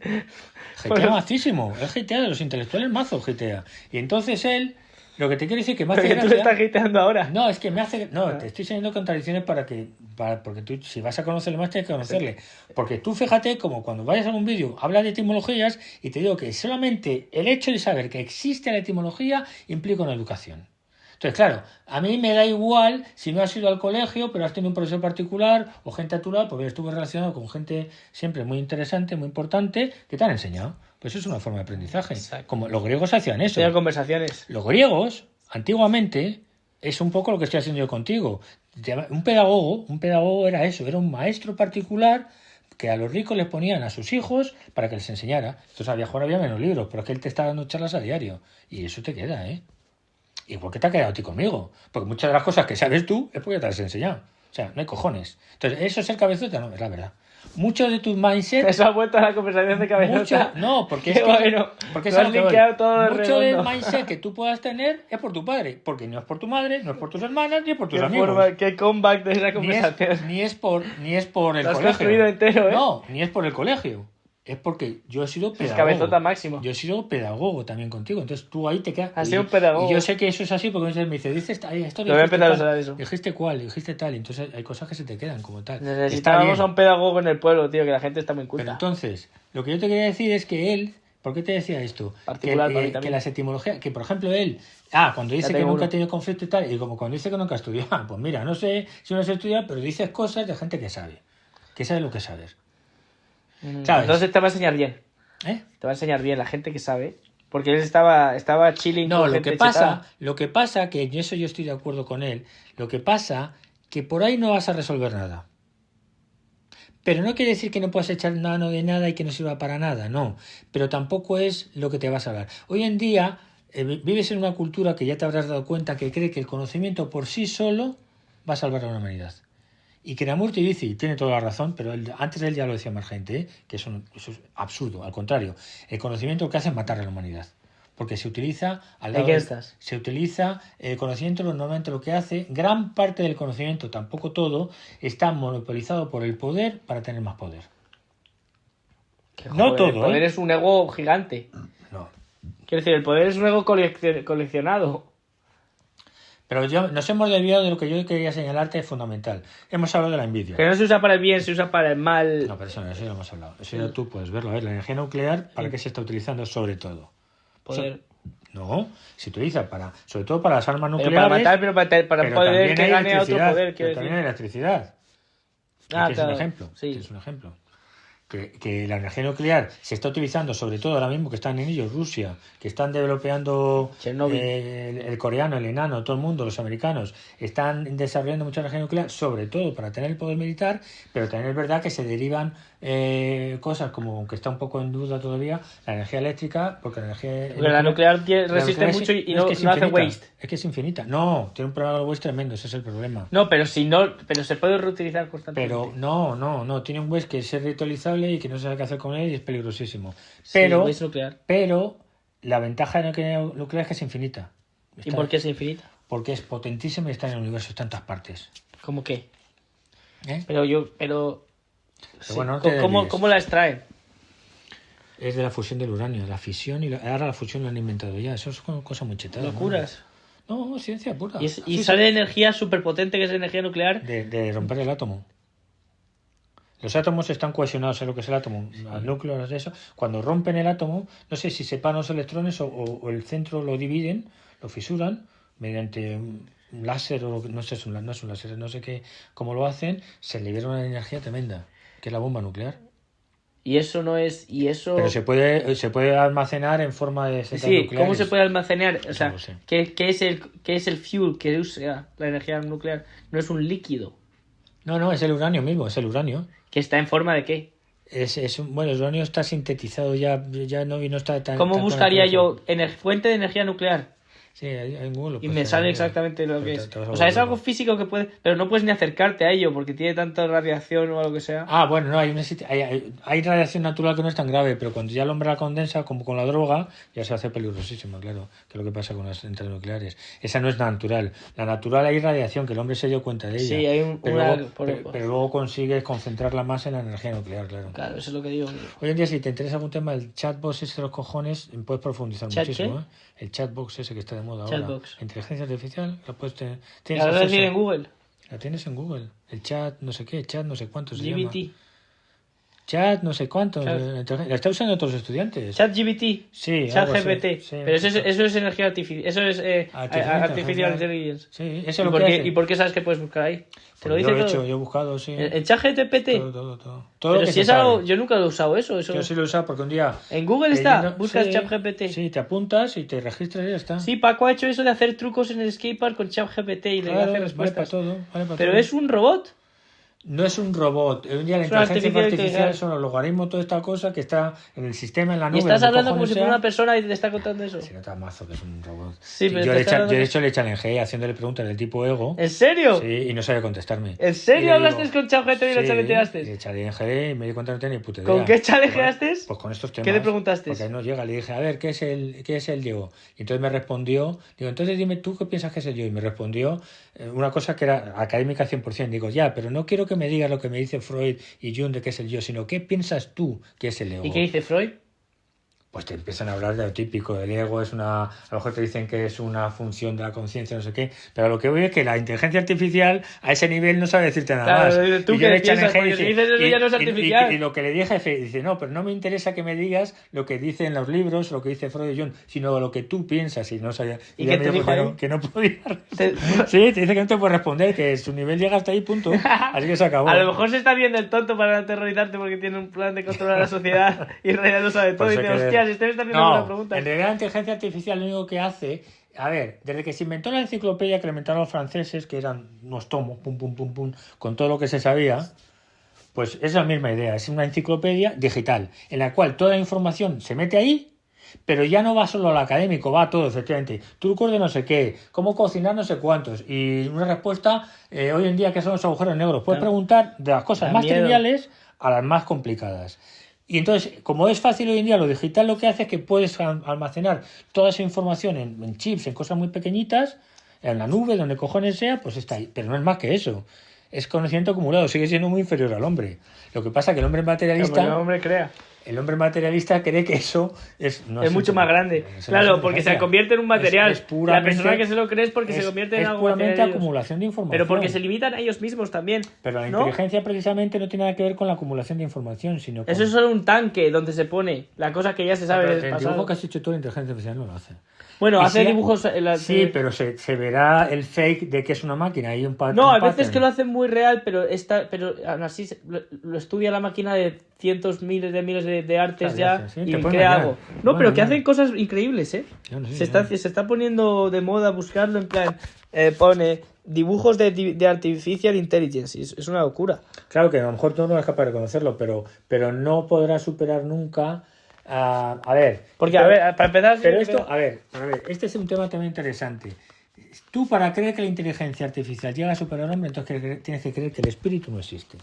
Hatea macísimo, él hatea de los intelectuales mazo, hatea. Y entonces él... Lo que te quiero decir que me hace gracia... tú le estás hateando ahora. No, es que me hace... No, te estoy enseñando contradicciones porque tú, si vas a conocerle más, tienes que conocerle. Porque tú fíjate, como cuando vayas a un vídeo, hablas de etimologías y te digo que solamente el hecho de saber que existe la etimología implica una educación. Entonces, claro, a mí me da igual si no has ido al colegio, pero has tenido un profesor particular o gente a tu lado, porque estuve relacionado con gente siempre muy interesante, muy importante, que te han enseñado. Pues eso es una forma de aprendizaje. Exacto. Como los griegos hacían eso. Tenían conversaciones. Los griegos, antiguamente, es un poco lo que estoy haciendo yo contigo. Un pedagogo era eso, era un maestro particular que a los ricos les ponían a sus hijos para que les enseñara. Entonces a viajar había menos libros, pero es que él te está dando charlas a diario. Y eso te queda, ¿eh? Igual que te ha quedado a ti conmigo. Porque muchas de las cosas que sabes tú es porque te las he enseñado. O sea, no hay cojones. Entonces, eso es el cabezote, no, es la verdad. mucho de tu mindset... Eso ha vuelto a la conversación de cabezota. No, porque Qué es que... bueno. Porque Lo has linkeado todo mucho del redondo. mindset que tú puedas tener es por tu padre, porque no es por tu madre, no es por tus hermanas, ni es por tus Qué amigos. qué comeback de esa Ni es, conversación. ni es por el Lo has colegio. construido entero, ¿eh? No, ni es por el colegio. Es porque yo he sido Es pedagogo. cabezota máximo. Yo he sido pedagogo también contigo. Entonces tú ahí te quedas. Has sido un pedagogo. Y yo sé que eso es así porque me dice, dices, esto Lo voy a empezar a tal, usar eso. dijiste cuál, dijiste tal. Entonces hay cosas que se te quedan como tal. Está Necesitábamos bien. a un pedagogo en el pueblo, tío, que la gente está muy Pero culta. entonces, lo que yo te quería decir es que él, ¿por qué te decía esto? Particular para mí Que también. las etimologías, que por ejemplo él, cuando dice que tengo nunca uno. ha tenido conflicto y tal, y como cuando dice que nunca ha estudiado, pues mira, no sé si no has estudiado, pero dices cosas de gente que sabe lo que sabes. ¿Sabes? Entonces te va a enseñar bien. ¿Eh? Te va a enseñar bien la gente que sabe. Porque él estaba chilling No, con lo gente que pasa, chetada. que en eso yo estoy de acuerdo con él, lo que pasa que por ahí no vas a resolver nada. Pero no quiere decir que no puedas echar mano de nada y que no sirva para nada, no. Pero tampoco es lo que te vas a dar. Hoy en día vives en una cultura que ya te habrás dado cuenta que cree que el conocimiento por sí solo va a salvar a la humanidad. Y Krishnamurti dice, y tiene toda la razón, pero antes de él ya lo decía más gente, que eso es absurdo. Al contrario, el conocimiento lo que hace es matar a la humanidad. Porque se utiliza se utiliza el conocimiento, normalmente lo que hace, gran parte del conocimiento, tampoco todo, está monopolizado por el poder para tener más poder. No todo, El poder es un ego gigante. No. Quiero decir, el poder es un ego coleccionado. Pero nos hemos desviado de lo que yo quería señalarte, es fundamental. Hemos hablado de la envidia. Que no se usa para el bien, se usa para el mal. No, pero eso ya lo hemos hablado. Eso ya tú puedes verlo. A ver, la energía nuclear, ¿para qué se está utilizando sobre todo? Poder. No, se utiliza sobre todo para las armas Pero nucleares. para matar, pero para pero poder también que hay gane a otro electricidad, poder, quiero pero decir. también hay electricidad. Ah, Es claro. un ejemplo. Sí. Es un ejemplo. Que la energía nuclear se está utilizando, sobre todo ahora mismo que están en ellos, Rusia, que están desarrollando Chernóbil. el coreano, el enano, todo el mundo, los americanos, están desarrollando mucha energía nuclear, sobre todo para tener el poder militar, pero también es verdad que se derivan cosas como, que está un poco en duda todavía, la energía eléctrica, porque la energía... Porque la nuclear resiste nuclear mucho y es no que es hace infinita. waste. Es que es infinita. No, tiene un problema de waste tremendo, ese es el problema. No, pero pero se puede reutilizar constantemente. Pero no, tiene un waste que es reutilizable y que no se sabe qué hacer con él y es peligrosísimo. Sí, Pero, waste nuclear. pero la ventaja de la energía nuclear es que es infinita. ¿Y por qué es infinita? Porque es potentísima y está en el universo, está en tantas partes. ¿Cómo qué? ¿Eh? Pero sí, bueno, no te ¿cómo, desvíes. ¿cómo la extraen? Es de la fusión del uranio, la fisión y ahora la fusión lo han inventado ya. Eso es cosa muy chetada. Locuras. No, ciencia pura. Y Sí, sale energía súper potente que es energía nuclear. de romper el átomo. Los átomos están cohesionados en lo que es el átomo, los núcleos de eso. Cuando rompen el átomo, no sé si separan los electrones o el centro lo dividen, lo fisuran mediante un láser o no sé, no es un láser, no sé qué, cómo lo hacen, se libera una energía tremenda, que es la bomba nuclear. Y eso no es... Y eso... Pero se puede almacenar en forma de setas Sí, nucleares. ¿cómo se puede almacenar? O sea, No lo sé. ¿qué es el fuel que usa la energía nuclear? No es un líquido. No, es el uranio mismo, es el uranio. ¿Que está en forma de qué? Bueno, el uranio está sintetizado ya no está tan... ¿Cómo tan buscaría conectado. yo fuente de energía nuclear? Sí, en Google. Y me sale exactamente lo que es. O sea, es algo físico que puede... Pero no puedes ni acercarte a ello porque tiene tanta radiación o algo que sea. Bueno, no, hay radiación natural que no es tan grave, pero cuando ya el hombre la condensa, como con la droga, ya se hace peligrosísimo, claro, que es lo que pasa con las centrales nucleares. Esa no es natural. La natural hay radiación, que el hombre se dio cuenta de ella. Sí, hay pero luego consigues concentrarla más en la energía nuclear, claro. Claro, eso es lo que digo. Hoy en día, si te interesa algún tema, el chatbox ese de los cojones, puedes profundizar ¿Chat muchísimo. qué? El chatbox ese que está de moda ahora. Chatbox. La inteligencia artificial, la puedes tener. ¿La vas a decir en Google? La tienes en Google. El chat, no sé qué, chat, no sé cuánto se llama. GBT. Chat, no sé cuánto. Chat. La está usando otros estudiantes. Chat GBT. Sí, Chat algo así. GPT. Sí, Pero eso es energía artificial. Eso es artificial intelligence. Sí, eso es ¿Y lo por que qué, hace. ¿Y por qué sabes que puedes buscar ahí? ¿Te lo Pues dice yo lo he todo? hecho, yo he buscado, sí. ¿El chat GPT? Todo. Todo lo Pero que si se es algo... sabe. Yo nunca lo he usado eso. Yo sí lo he usado porque un día... En Google está. leyendo- Buscas sí, chat GPT. Sí, te apuntas y te registras y ya está. Sí, Paco ha hecho eso de hacer trucos en el skatepark con chat GPT y le claro, hace vale para respuestas. todo. Vale para Pero todo. es un robot. No es un robot. Hoy en día la Es una inteligencia artificial artificial. son los logaritmos, toda esta cosa que está en el sistema, en la nube. Y estás donde hablando como cojones si fuera sea. una persona y te está contando eso. Se nota mazo que es un robot. Sí, pero yo, te está hablando de que- hecho le challengé haciéndole preguntas del tipo ego. ¿En serio? Sí, y no sabía contestarme. ¿En Y serio le hablaste digo, con ChatGPT y lo sí, chaleteaste? le challengé y me di cuenta que no tenía ni puta idea. ¿Con qué chalejeaste? Pues con estos temas. ¿Qué le preguntaste? Porque ahí no llega. Le dije, a ver, ¿qué es el Diego? Y entonces me respondió, digo, entonces dime tú qué piensas que es el yo. Y me respondió una cosa que era académica 100%. Digo, ya, pero no quiero que me digas lo que me dice Freud y Jung de qué es el yo, sino qué piensas tú que es el ego. ¿Y qué dice Freud? Pues te empiezan a hablar de lo típico. El ego es a lo mejor te dicen que es una función de la conciencia, no sé qué. Pero lo que voy es que la inteligencia artificial a ese nivel no sabe decirte nada Claro, más. ¿tú Y qué yo le piensas? challengé y Porque si dices eso ya no es artificial. Y lo que le dije dice, no, pero no me interesa que me digas lo que dice en los libros, lo que dice Freud y Jung, sino lo que tú piensas. Y no sabía. ¿Y ya qué te me dijo ahí? que no podía. Te- Sí, te dice que no te puede responder, que su nivel llega hasta ahí, punto. Así que se acabó. A lo mejor se está viendo el tonto para aterrorizarte porque tiene un plan de controlar la sociedad y en realidad lo sabe todo. Por Y eso dice, que- hostias, este me está haciendo No, una pregunta. en realidad la inteligencia artificial lo único que hace, a ver, desde que se inventó la enciclopedia que le inventaron los franceses, que eran unos tomos, pum, pum, pum, pum, con todo lo que se sabía, pues es la misma idea, es una enciclopedia digital, en la cual toda la información se mete ahí, pero ya no va solo al académico, va a todo, efectivamente. Trucos de no sé qué, cómo cocinar no sé cuántos, y una respuesta, hoy en día, ¿qué son los agujeros negros? Puedes Claro. preguntar de las cosas Da más miedo. triviales a las más complicadas. Y entonces, como es fácil hoy en día, lo digital lo que hace es que puedes almacenar toda esa información en chips, en cosas muy pequeñitas, en la nube, donde cojones sea, pues está ahí. Pero no es más que eso. Es conocimiento acumulado, sigue siendo muy inferior al hombre. Lo que pasa es que el hombre materialista, Como el hombre crea. el hombre materialista cree que eso no Es mucho más grande. eso no es Claro, porque se inteligencia. convierte en un material. Es puramente- la persona que se lo cree es porque se es- convierte en es algo puramente material ellos. acumulación de información. Pero porque se limitan a ellos mismos también. Pero la ¿no? inteligencia precisamente no tiene nada que ver con la acumulación de información, sino con... Eso es solo un tanque donde se pone la cosa que ya se sabe Pero del el pasado. dibujo que has hecho tú, la inteligencia artificial no lo hace. Bueno, Y hace sí, dibujos... Sí, pero se verá el fake de que es una máquina. Hay un No, hay un veces pattern. que lo hacen muy real, pero aún así lo estudia la máquina de cientos, miles de artes Claro, ya sí, y te pueden crea engañar. algo. Te No, pueden pero que engañar. hacen cosas increíbles, ¿eh? Yo no sé, se, yo no. se está poniendo de moda buscarlo en plan... pone dibujos de Artificial Intelligence. Es una locura. Claro que a lo mejor tú no eres capaz de conocerlo, pero no podrás superar nunca... a ver... Porque, pero- a ver, para empezar... Pero esto, a ver, este es un tema también interesante. Tú, para creer que la inteligencia artificial llega a superar al hombre, entonces tienes que creer que el espíritu no existe.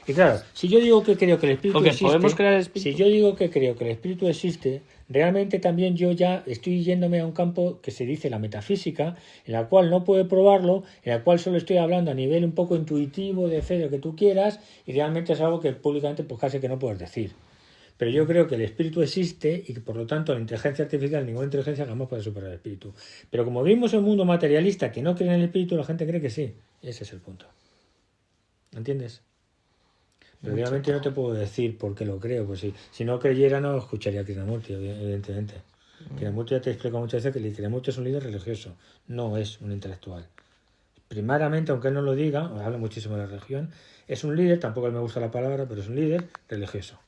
Y claro, si yo digo que creo que el espíritu Porque existe, podemos crear el espíritu. si yo digo que creo que el espíritu existe, realmente también yo ya estoy yéndome a un campo que se dice la metafísica, en la cual no puedo probarlo, en la cual solo estoy hablando a nivel un poco intuitivo, de fe, de lo que tú quieras, y realmente es algo que públicamente pues casi que no puedes decir. Pero yo creo que el espíritu existe y que por lo tanto la inteligencia artificial, ninguna inteligencia jamás puede superar el espíritu. Pero como vivimos en un mundo materialista que no cree en el espíritu, la gente cree que sí. Ese es el punto. ¿Entiendes? Pero realmente no te puedo decir por qué lo creo. Pues si no creyera no escucharía a Krishnamurti, evidentemente. Krishnamurti ya te explico muchas veces que Krishnamurti es un líder religioso, no es un intelectual. Primariamente, aunque él no lo diga, habla muchísimo de la religión, es un líder, tampoco me gusta la palabra, pero es un líder religioso.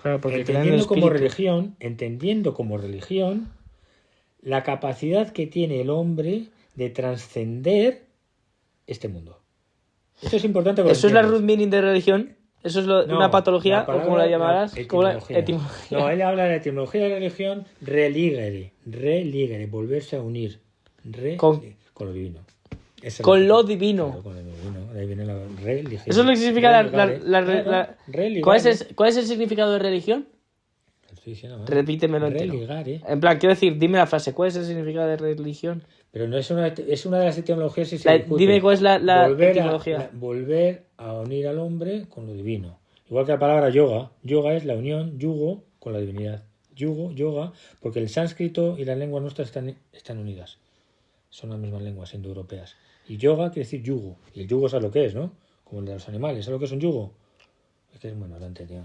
Claro, porque Entendiendo como religión la capacidad que tiene el hombre de trascender este mundo. Esto es importante. Que lo ¿Eso es la entiendas. root meaning de religión? ¿Eso es No, una patología? palabra- ¿O cómo la llamarás? ¿Cómo la- etimología. etimología. No, él habla de la etimología de la religión, religere, volverse a unir. Con lo divino. Esa es Con la- lo divino. Claro, con lo divino. De ahí viene la religión. Eso es lo que significa Religare. ¿Cuál es el significado de religión? Lo estoy diciendo, ¿no? Repítemelo entero. Religare. En plan, quiero decir, dime la frase. ¿Cuál es el significado de religión? Pero no es una de las etimologías. Y se La- discute. dime cuál es la Volver etimología. volver a unir al hombre con lo divino. Igual que la palabra yoga. Yoga es la unión, yugo, con la divinidad. Yugo, yoga, porque el sánscrito y las lenguas nuestras están unidas. Son las mismas lenguas indoeuropeas. Y yoga quiere decir yugo. Y el yugo sabe lo que es, ¿no? Como el de los animales. ¿Sabes lo que es un yugo? Es que es muy ignorante, tío.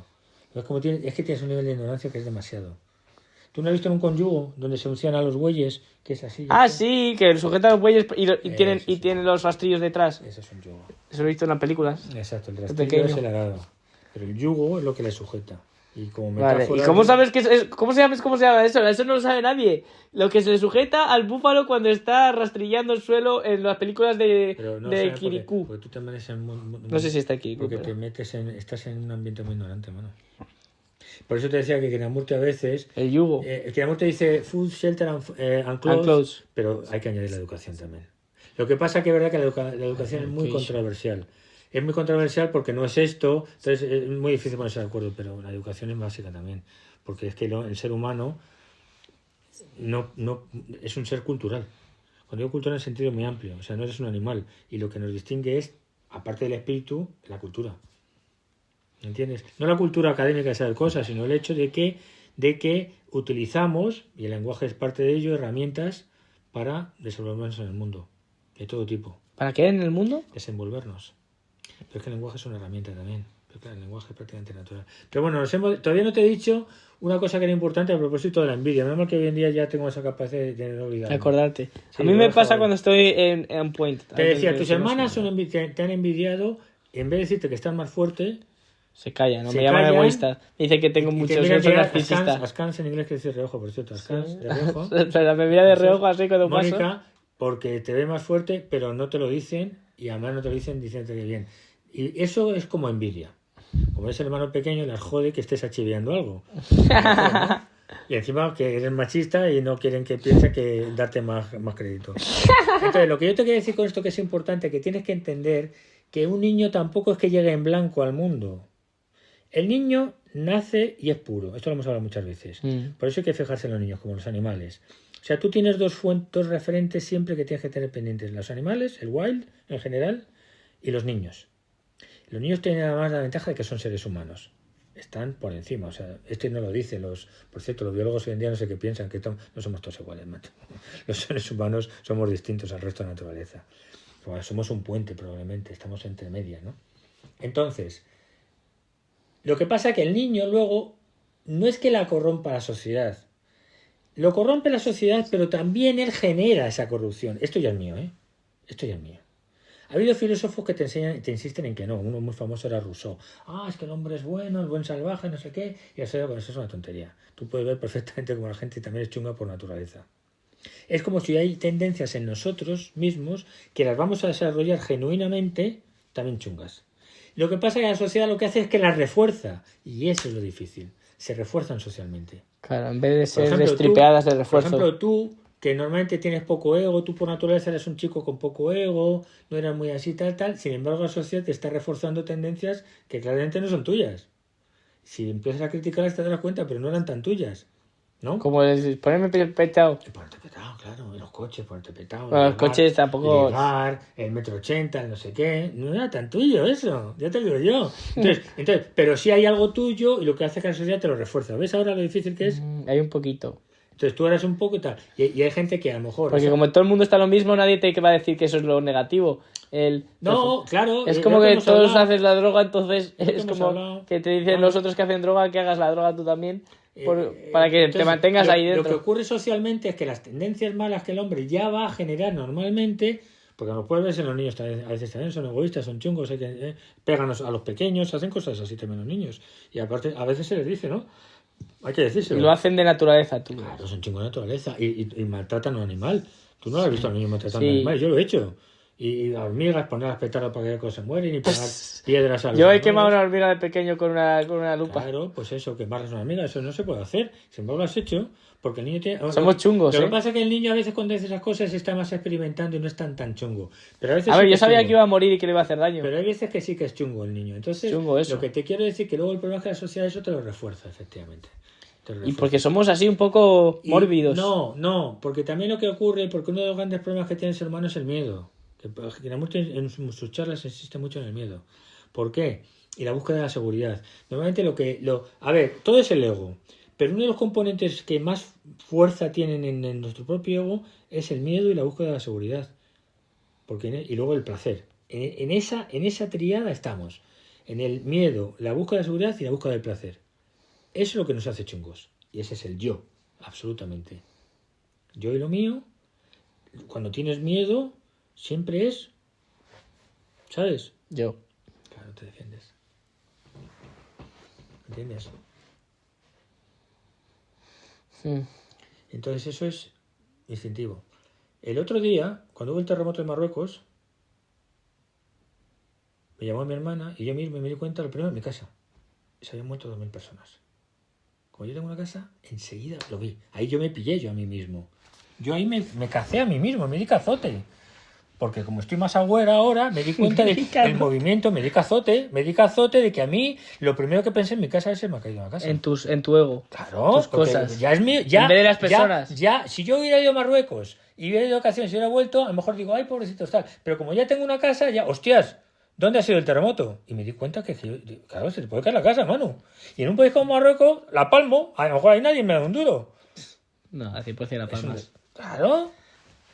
Es que tienes un nivel de ignorancia que es demasiado. ¿Tú no has visto en un conyugo donde se uncían a los bueyes? Que es así. Ah, sí, que sujetan los bueyes Eso sí. tienen los rastrillos detrás. Eso es un yugo. Eso lo he visto en las películas. Exacto, el pequeño. rastrillo es el arado. Pero el yugo es lo que le sujeta. Y como Vale, metáfora... ¿y cómo sabes cómo se llama eso? Eso no lo sabe nadie. Lo que se le sujeta al búfalo cuando está rastrillando el suelo en las películas Pero no de sabes Kirikou. porque tú te metes en... No sé si está aquí. Porque pero- te metes estás en un ambiente muy ignorante, mano. Por eso te decía que Krishnamurti a veces... El yugo. Krishnamurti dice food, shelter and clothes, And clothes. pero hay que añadir la educación también. Lo que pasa que es verdad que la educación es muy controversial. Es muy controversial porque no es esto, entonces es muy difícil ponerse de acuerdo, pero la educación es básica también. Porque es que el ser humano no es un ser cultural. Cuando digo cultural en sentido muy amplio, o sea, no eres un animal. Y lo que nos distingue es, aparte del espíritu, la cultura. ¿Entiendes? No la cultura académica de saber cosas, sino el hecho de que utilizamos, y el lenguaje es parte de ello, herramientas para desenvolvernos en el mundo, de todo tipo. ¿Para qué en el mundo? Desenvolvernos. Pero es que el lenguaje es una herramienta también. Pero claro, el lenguaje es prácticamente natural. Pero bueno, todavía no te he dicho una cosa que era importante a propósito de la envidia. Menos mal que hoy en día ya tengo esa capacidad de no olvidarme. Acordarte. Sí, a mí me lo pasa dejo. cuando estoy en point. Te decía, Antes de tus decirnos hermanas nada. te han envidiado, en vez de decirte que estás más fuerte, Se callan, no Se me llaman callan egoísta. Me dice que tengo y te muchos miran soy llegar, narcisista. askans en inglés quiere decir reojo, por cierto, askans, de reojo. Pero me mira de reojo así cuando paso. Mónica, porque te ve más fuerte, pero no te lo dicen, y además no te lo dicen diciéndote que bien. Y eso es como envidia. Como es el hermano pequeño, las jode que estés achiviando algo. ¿No? Y encima que eres machista y no quieren que piense que darte más crédito. Entonces, lo que yo te quiero decir con esto que es importante, que tienes que entender que un niño tampoco es que llegue en blanco al mundo. El niño nace y es puro. Esto lo hemos hablado muchas veces. Por eso hay que fijarse en los niños, como los animales. O sea, tú tienes dos referentes siempre que tienes que tener pendientes. Los animales, el wild en general, y los niños. Los niños tienen además la ventaja de que son seres humanos. Están por encima. O sea, esto no lo dicen por cierto, los biólogos hoy en día no sé qué piensan, que no somos todos iguales, macho. Los seres humanos somos distintos al resto de la naturaleza. Bueno, somos un puente probablemente, estamos entre medias, ¿no? Entonces, lo que pasa es que el niño luego no es que la corrompa la sociedad. Lo corrompe la sociedad, pero también él genera esa corrupción. Esto ya es mío, ¿eh? Esto ya es mío. Ha habido filósofos que te insisten en que no. Uno muy famoso era Rousseau. Es que el hombre es bueno, el buen salvaje, no sé qué. Y eso es una tontería. Tú puedes ver perfectamente cómo la gente también es chunga por naturaleza. Es como si hay tendencias en nosotros mismos que las vamos a desarrollar genuinamente también chungas. Lo que pasa es que la sociedad lo que hace es que las refuerza. Y eso es lo difícil. Se refuerzan socialmente. Claro, en vez de ser ejemplo, destripeadas de refuerzo. Por ejemplo, tú, que normalmente tienes poco ego, tú por naturaleza eres un chico con poco ego, no eras muy así, tal. Sin embargo, la sociedad te está reforzando tendencias que claramente no son tuyas. Si empiezas a criticarlas te darás cuenta, pero no eran tan tuyas. ¿No? Como el ponerme petado. Ponerte petado, claro. Los coches, ponerte petado. Bueno, los coches tampoco. Llegar, el 1,80 m, el no sé qué. No era tan tuyo eso, ya te lo digo yo. Entonces, pero sí hay algo tuyo y lo que hace que la sociedad te lo refuerza. ¿Ves ahora lo difícil que es? Hay un poquito. Entonces tú eras un poco y tal. Y hay gente que a lo mejor... Porque como todo el mundo está lo mismo, nadie te va a decir que eso es lo negativo. No, claro. Es como que todos haces la droga, entonces es como hablado. que te dicen los otros que hacen droga que hagas la droga tú también. Para que te mantengas ahí dentro. Lo que ocurre socialmente es que las tendencias malas que el hombre ya va a generar normalmente, porque no puedes ver en los niños a veces también son egoístas, son chungos, pegan a los pequeños, hacen cosas así también los niños. Y aparte, a veces se les dice, ¿no? Hay que decírselo. Y lo hacen de naturaleza, tú. Claro, son chungos de naturaleza y maltratan a un animal. Tú no lo has visto a los niños maltratando a Sí. animales, yo lo he hecho. Y a hormigas, ponerlas petarlas para que cosas se mueren y pegar piedras a los Yo he animales. quemado una hormiga de pequeño con una lupa. Claro, pues eso, quemarlas a una hormiga, eso no se puede hacer. Sin embargo, lo has hecho porque el niño tiene... Somos chungos, Lo que pasa es que el niño a veces cuando hace esas cosas está más experimentando y no es tan chungo. Pero a veces ver, sí yo es sabía chungo. que iba a morir y que le iba a hacer daño. Pero hay veces que sí que es chungo el niño. Entonces, Chungo eso. lo que te quiero decir que luego el problema es que la sociedad eso te lo refuerza, efectivamente. Y porque somos así un poco mórbidos. No, porque también lo que ocurre, porque uno de los grandes problemas que tiene el ser humano es el miedo. Que en sus charlas insiste mucho en el miedo. ¿Por qué? Y la búsqueda de la seguridad. Normalmente a ver, todo es el ego, pero uno de los componentes que más fuerza tienen en nuestro propio ego es el miedo y la búsqueda de la seguridad. Y luego el placer. En esa tríada estamos. En el miedo, la búsqueda de la seguridad y la búsqueda del placer. Eso es lo que nos hace chungos. Y ese es el yo, absolutamente. Yo y lo mío, cuando tienes miedo, siempre es, ¿sabes? Yo. Claro, te defiendes. ¿Entiendes? Entonces eso es instintivo. El otro día, cuando hubo el terremoto en Marruecos, me llamó mi hermana y yo mismo me di cuenta, lo primero en mi casa, se habían muerto 2.000 personas. Como yo tengo una casa, enseguida lo vi. Ahí yo me pillé yo a mí mismo. Yo ahí me cacé a mí mismo, me di cazote. Porque como estoy más agüera ahora, me di cuenta del movimiento, me di cazote de que a mí lo primero que pensé en mi casa es se me ha caído la casa. En tu ego. Claro, tus cosas. Ya es mi, ya, en vez de las personas. Ya, si yo hubiera ido a Marruecos y hubiera ido de vacaciones y hubiera vuelto, a lo mejor digo, ay, pobrecitos, tal. Pero como ya tengo una casa, ya, hostias, ¿dónde ha sido el terremoto? Y me di cuenta que claro, se te puede caer la casa, mano. Y en un país como Marruecos, la palmo, a lo mejor ahí nadie me da un duro. No, al 100% la palmas. Claro.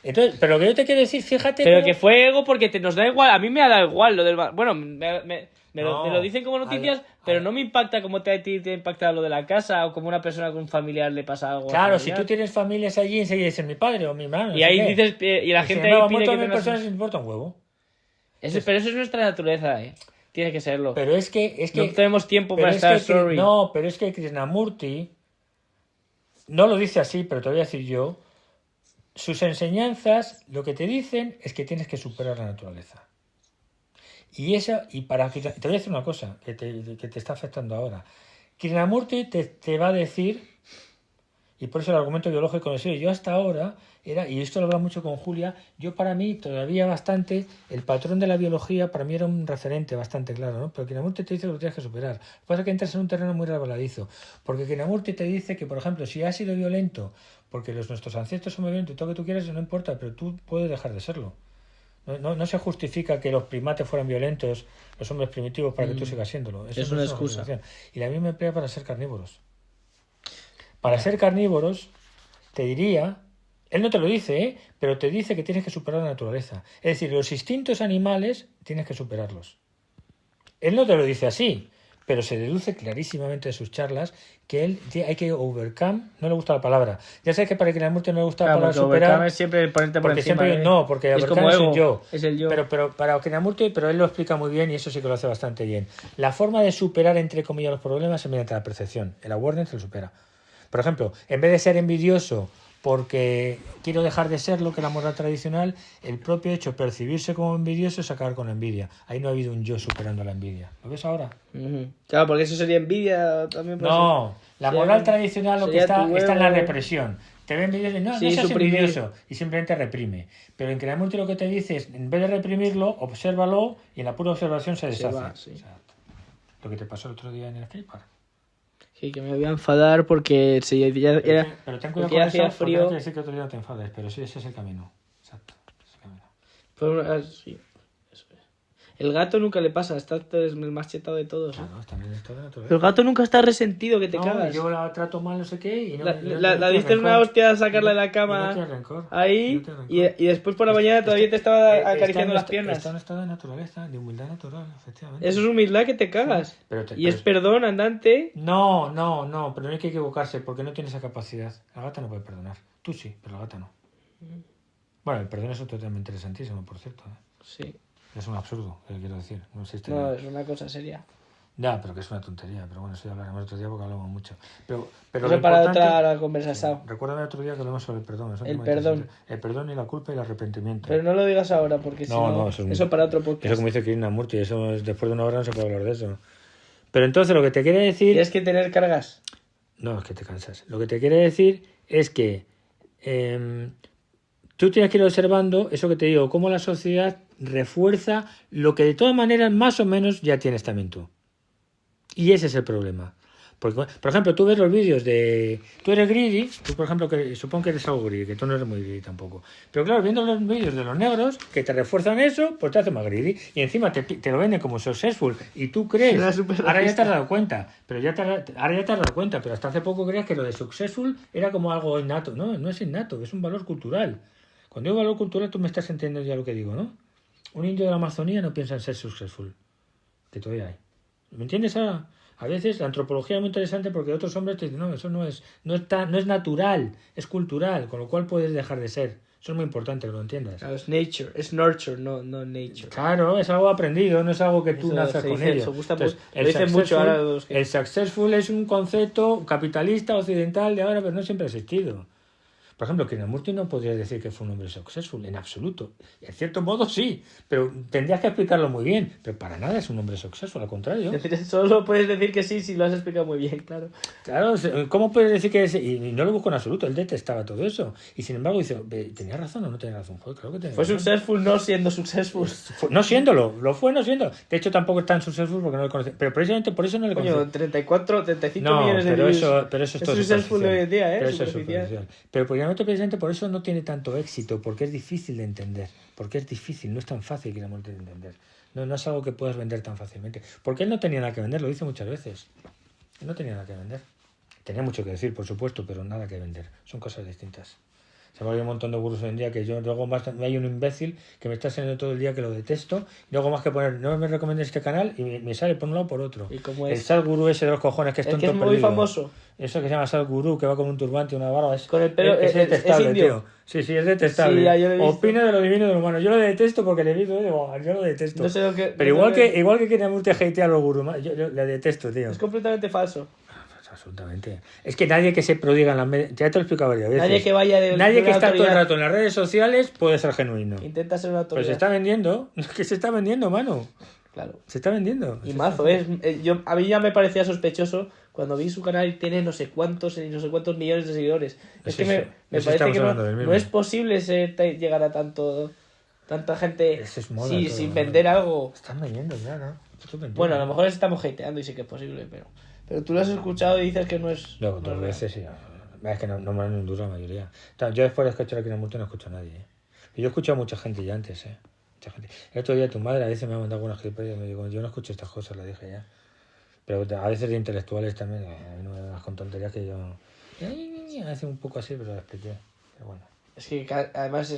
Entonces, pero lo que yo te quiero decir, fíjate. Pero que fue ego porque nos da igual. A mí me ha dado igual lo del. Bueno, me lo dicen como noticias, pero no me impacta como te impacta lo de la casa o como una persona con un familiar le pasa algo. Claro, si tú tienes familias allí, enseguida dices mi padre o mi hermano. Y ahí dices. Y la gente ahí pide que tengas... personas les importa un huevo. Pero eso es nuestra naturaleza, ¿eh? Tiene que serlo. Pero es que no tenemos tiempo para estar sorry. No, pero es que Krishnamurti no lo dice así, pero te voy a decir yo. Sus enseñanzas lo que te dicen es que tienes que superar la naturaleza. Y para que te voy a decir una cosa que te está afectando ahora. Krishnamurti te va a decir, y por eso el argumento biológico no sé, yo hasta ahora y esto lo hablo mucho con Julia, yo para mí todavía bastante, el patrón de la biología para mí era un referente bastante claro, ¿no? Pero Krishnamurti te dice que lo tienes que superar. Lo que pasa es que entras en un terreno muy resbaladizo, porque Krishnamurti te dice que, por ejemplo, si has sido violento, porque nuestros ancestros son muy violentos y todo lo que tú quieras, no importa, pero tú puedes dejar de serlo. No se justifica que los primates fueran violentos, los hombres primitivos, para que tú sigas siéndolo. Eso es una excusa. Y la misma emplea para ser carnívoros. Para ser carnívoros, te diría, él no te lo dice, pero te dice que tienes que superar la naturaleza. Es decir, los instintos animales tienes que superarlos. Él no te lo dice así, pero se deduce clarísimamente de sus charlas que hay que overcome, no le gusta la palabra. Ya sabes que para que la muerte no le gusta la palabra superar. Es siempre ponerte por encima. Porque es overcome como ego, es un yo. Es el yo. Pero para Krishnamurti, pero él lo explica muy bien y eso sí que lo hace bastante bien. La forma de superar, entre comillas, los problemas es mediante la percepción. El awareness lo supera. Por ejemplo, en vez de ser envidioso porque quiero dejar de serlo, que la moral tradicional, el propio hecho de percibirse como envidioso es acabar con la envidia. Ahí no ha habido un yo superando la envidia. ¿Lo ves ahora? Claro, porque eso sería envidia también. No, la moral tradicional lo que está en la represión. Te ve envidioso y no seas envidioso y simplemente reprime. Pero en Krishnamurti lo que te dice es, en vez de reprimirlo, obsérvalo y en la pura observación se deshace. Lo que te pasó el otro día en el skatepark. Sí, que me voy a enfadar porque pero ten cuidado con hacía eso, frío. No quiere decir que otro día no te enfades, pero sí, ese es el camino. Exacto, ese es el camino. Sí, eso es. El gato nunca le pasa, está el más chetado de todos. Claro, también es todo natural. El gato nunca está resentido, que te cagas. Yo la trato mal, no sé qué, y la diste una hostia a sacarla de la cama. Ahí, y después por la mañana todavía te estaba acariciando las piernas. Está en estado de naturaleza, de humildad natural, efectivamente. Eso es humildad que te cagas. Sí, es perdón andante. No, pero no hay que equivocarse porque no tiene esa capacidad. La gata no puede perdonar. Tú sí, pero la gata no. Bueno, el perdón es otro tema interesantísimo, por cierto. Sí. Es un absurdo, quiero decir. No existe. No, es una cosa seria. Ya, pero que es una tontería. Pero bueno, eso ya hablaremos otro día porque hablamos mucho. Pero eso para otra conversación. Recuérdame otro día que hablamos sobre el perdón. El perdón. El perdón y la culpa y el arrepentimiento. Pero no lo digas ahora porque si no eso para otro podcast. Eso como dice Krishnamurti, eso después de una hora no se puede hablar de eso. Pero entonces lo que te quiere decir... ¿Tienes que tener cargas? No, es que te cansas. Lo que te quiere decir es que tú tienes que ir observando eso que te digo, cómo la sociedad refuerza lo que de todas maneras más o menos ya tienes también tú. Y ese es el problema. Porque, por ejemplo, tú ves los vídeos de... Tú eres greedy, tú por ejemplo, que supongo que eres algo greedy, que tú no eres muy greedy tampoco. Pero claro, viendo los vídeos de los negros que te refuerzan eso, pues te hace más greedy. Y encima te lo venden como successful. Y tú crees... Ahora ya te has dado cuenta. Ahora ya te has dado cuenta. Pero hasta hace poco creías que lo de successful era como algo innato. No, no es innato, es un valor cultural. Cuando digo valor cultural, tú me estás entendiendo ya lo que digo, ¿no? Un indio de la Amazonía no piensa en ser successful. Que todavía hay. ¿Me entiendes ahora? A veces la antropología es muy interesante porque otros hombres te dicen, no, eso no es natural, es cultural, con lo cual puedes dejar de ser Eso es muy importante que lo entiendas. Claro, es nature, es nurture, no nature. Claro, es algo aprendido, no es algo que tú Eso naces se con dice, ello. eso gusta Entonces, lo dicen mucho ahora los que... el successful es un concepto capitalista occidental de ahora, pero no siempre ha existido. Por ejemplo, Krishnamurti no podrías decir que fue un hombre successful, en absoluto. En cierto modo sí, pero tendrías que explicarlo muy bien. Pero para nada es un hombre successful, al contrario. Solo puedes decir que sí si lo has explicado muy bien, claro. Claro, ¿cómo puedes decir que es? Y no lo busco en absoluto, él detestaba todo eso. Y sin embargo dice, ¿tenía razón o no tenía razón? Joder, claro que tenía Fue razón. successful no siendo successful. No siéndolo, lo fue no siendo. De hecho, tampoco es tan successful porque no le conoce. Pero precisamente por eso no le conoce. Coño, 35 No, millones de pero views. pero eso es Es todo successful superficial. hoy en día, Pero eso es superficial. superficial. Pero precisamente por eso no tiene tanto éxito, porque es difícil de entender. Porque es difícil, no es tan fácil que la muerte de entender. No es algo que puedas vender tan fácilmente. Porque él no tenía nada que vender, lo dice muchas veces. Él no tenía nada que vender. Tenía mucho que decir, por supuesto, pero nada que vender. Son cosas distintas. Se me ha un montón de gurús hoy en día que yo luego más hay un imbécil que me está enseñando todo el día que lo detesto y luego más que poner no me recomiendes este canal y me sale por un lado por otro. ¿Y cómo El es? Sal Gurú ese de los cojones que es El tonto que es muy perdido. famoso. Eso que se llama Sal Gurú, que va con un turbante y una barba. Con el pelo, es detestable, es indio. tío. Sí, es detestable. Sí, ya, yo lo he visto. Opina de lo divino y de lo humano. Yo lo detesto porque le digo, yo lo detesto. No sé lo que... Pero no sé igual que Krishnamurti hatea a los gurús, yo le detesto, tío. Es completamente falso. Absolutamente. Es que nadie que se prodiga en las medias... Ya te lo he explicado varias veces. Nadie que vaya de Nadie de que una está todo el autoridad. rato en las redes sociales puede ser genuino. Intenta ser una Pero autoridad. se está vendiendo. Es que se está vendiendo, mano. Claro. Se está vendiendo. Y mazo, a mí ya me parecía sospechoso cuando vi su canal y tiene no sé cuántos millones de seguidores. Es que me parece estamos que hablando del mismo. no es posible llegar a tanta gente Eso es moda sí, todo, sin ¿no? vender algo. Están vendiendo ya, ¿no? Bueno, a lo mejor estamos hateando y sí que es posible, pero tú lo has escuchado y dices que no es... Luego, no dos es veces sí. Es que no me dan duro la mayoría. Yo después de escuchar a Krishnamurti no escucho a nadie. Y yo he escuchado a mucha gente ya antes, Mucha gente. El otro día tu madre a veces me ha mandado algunas gilipollas y me digo, yo no escucho estas cosas, la dije ya. Pero a veces de intelectuales también, a mí no me das con tonterías que yo... A veces un poco así, pero la expliqué. Pero bueno. Es que además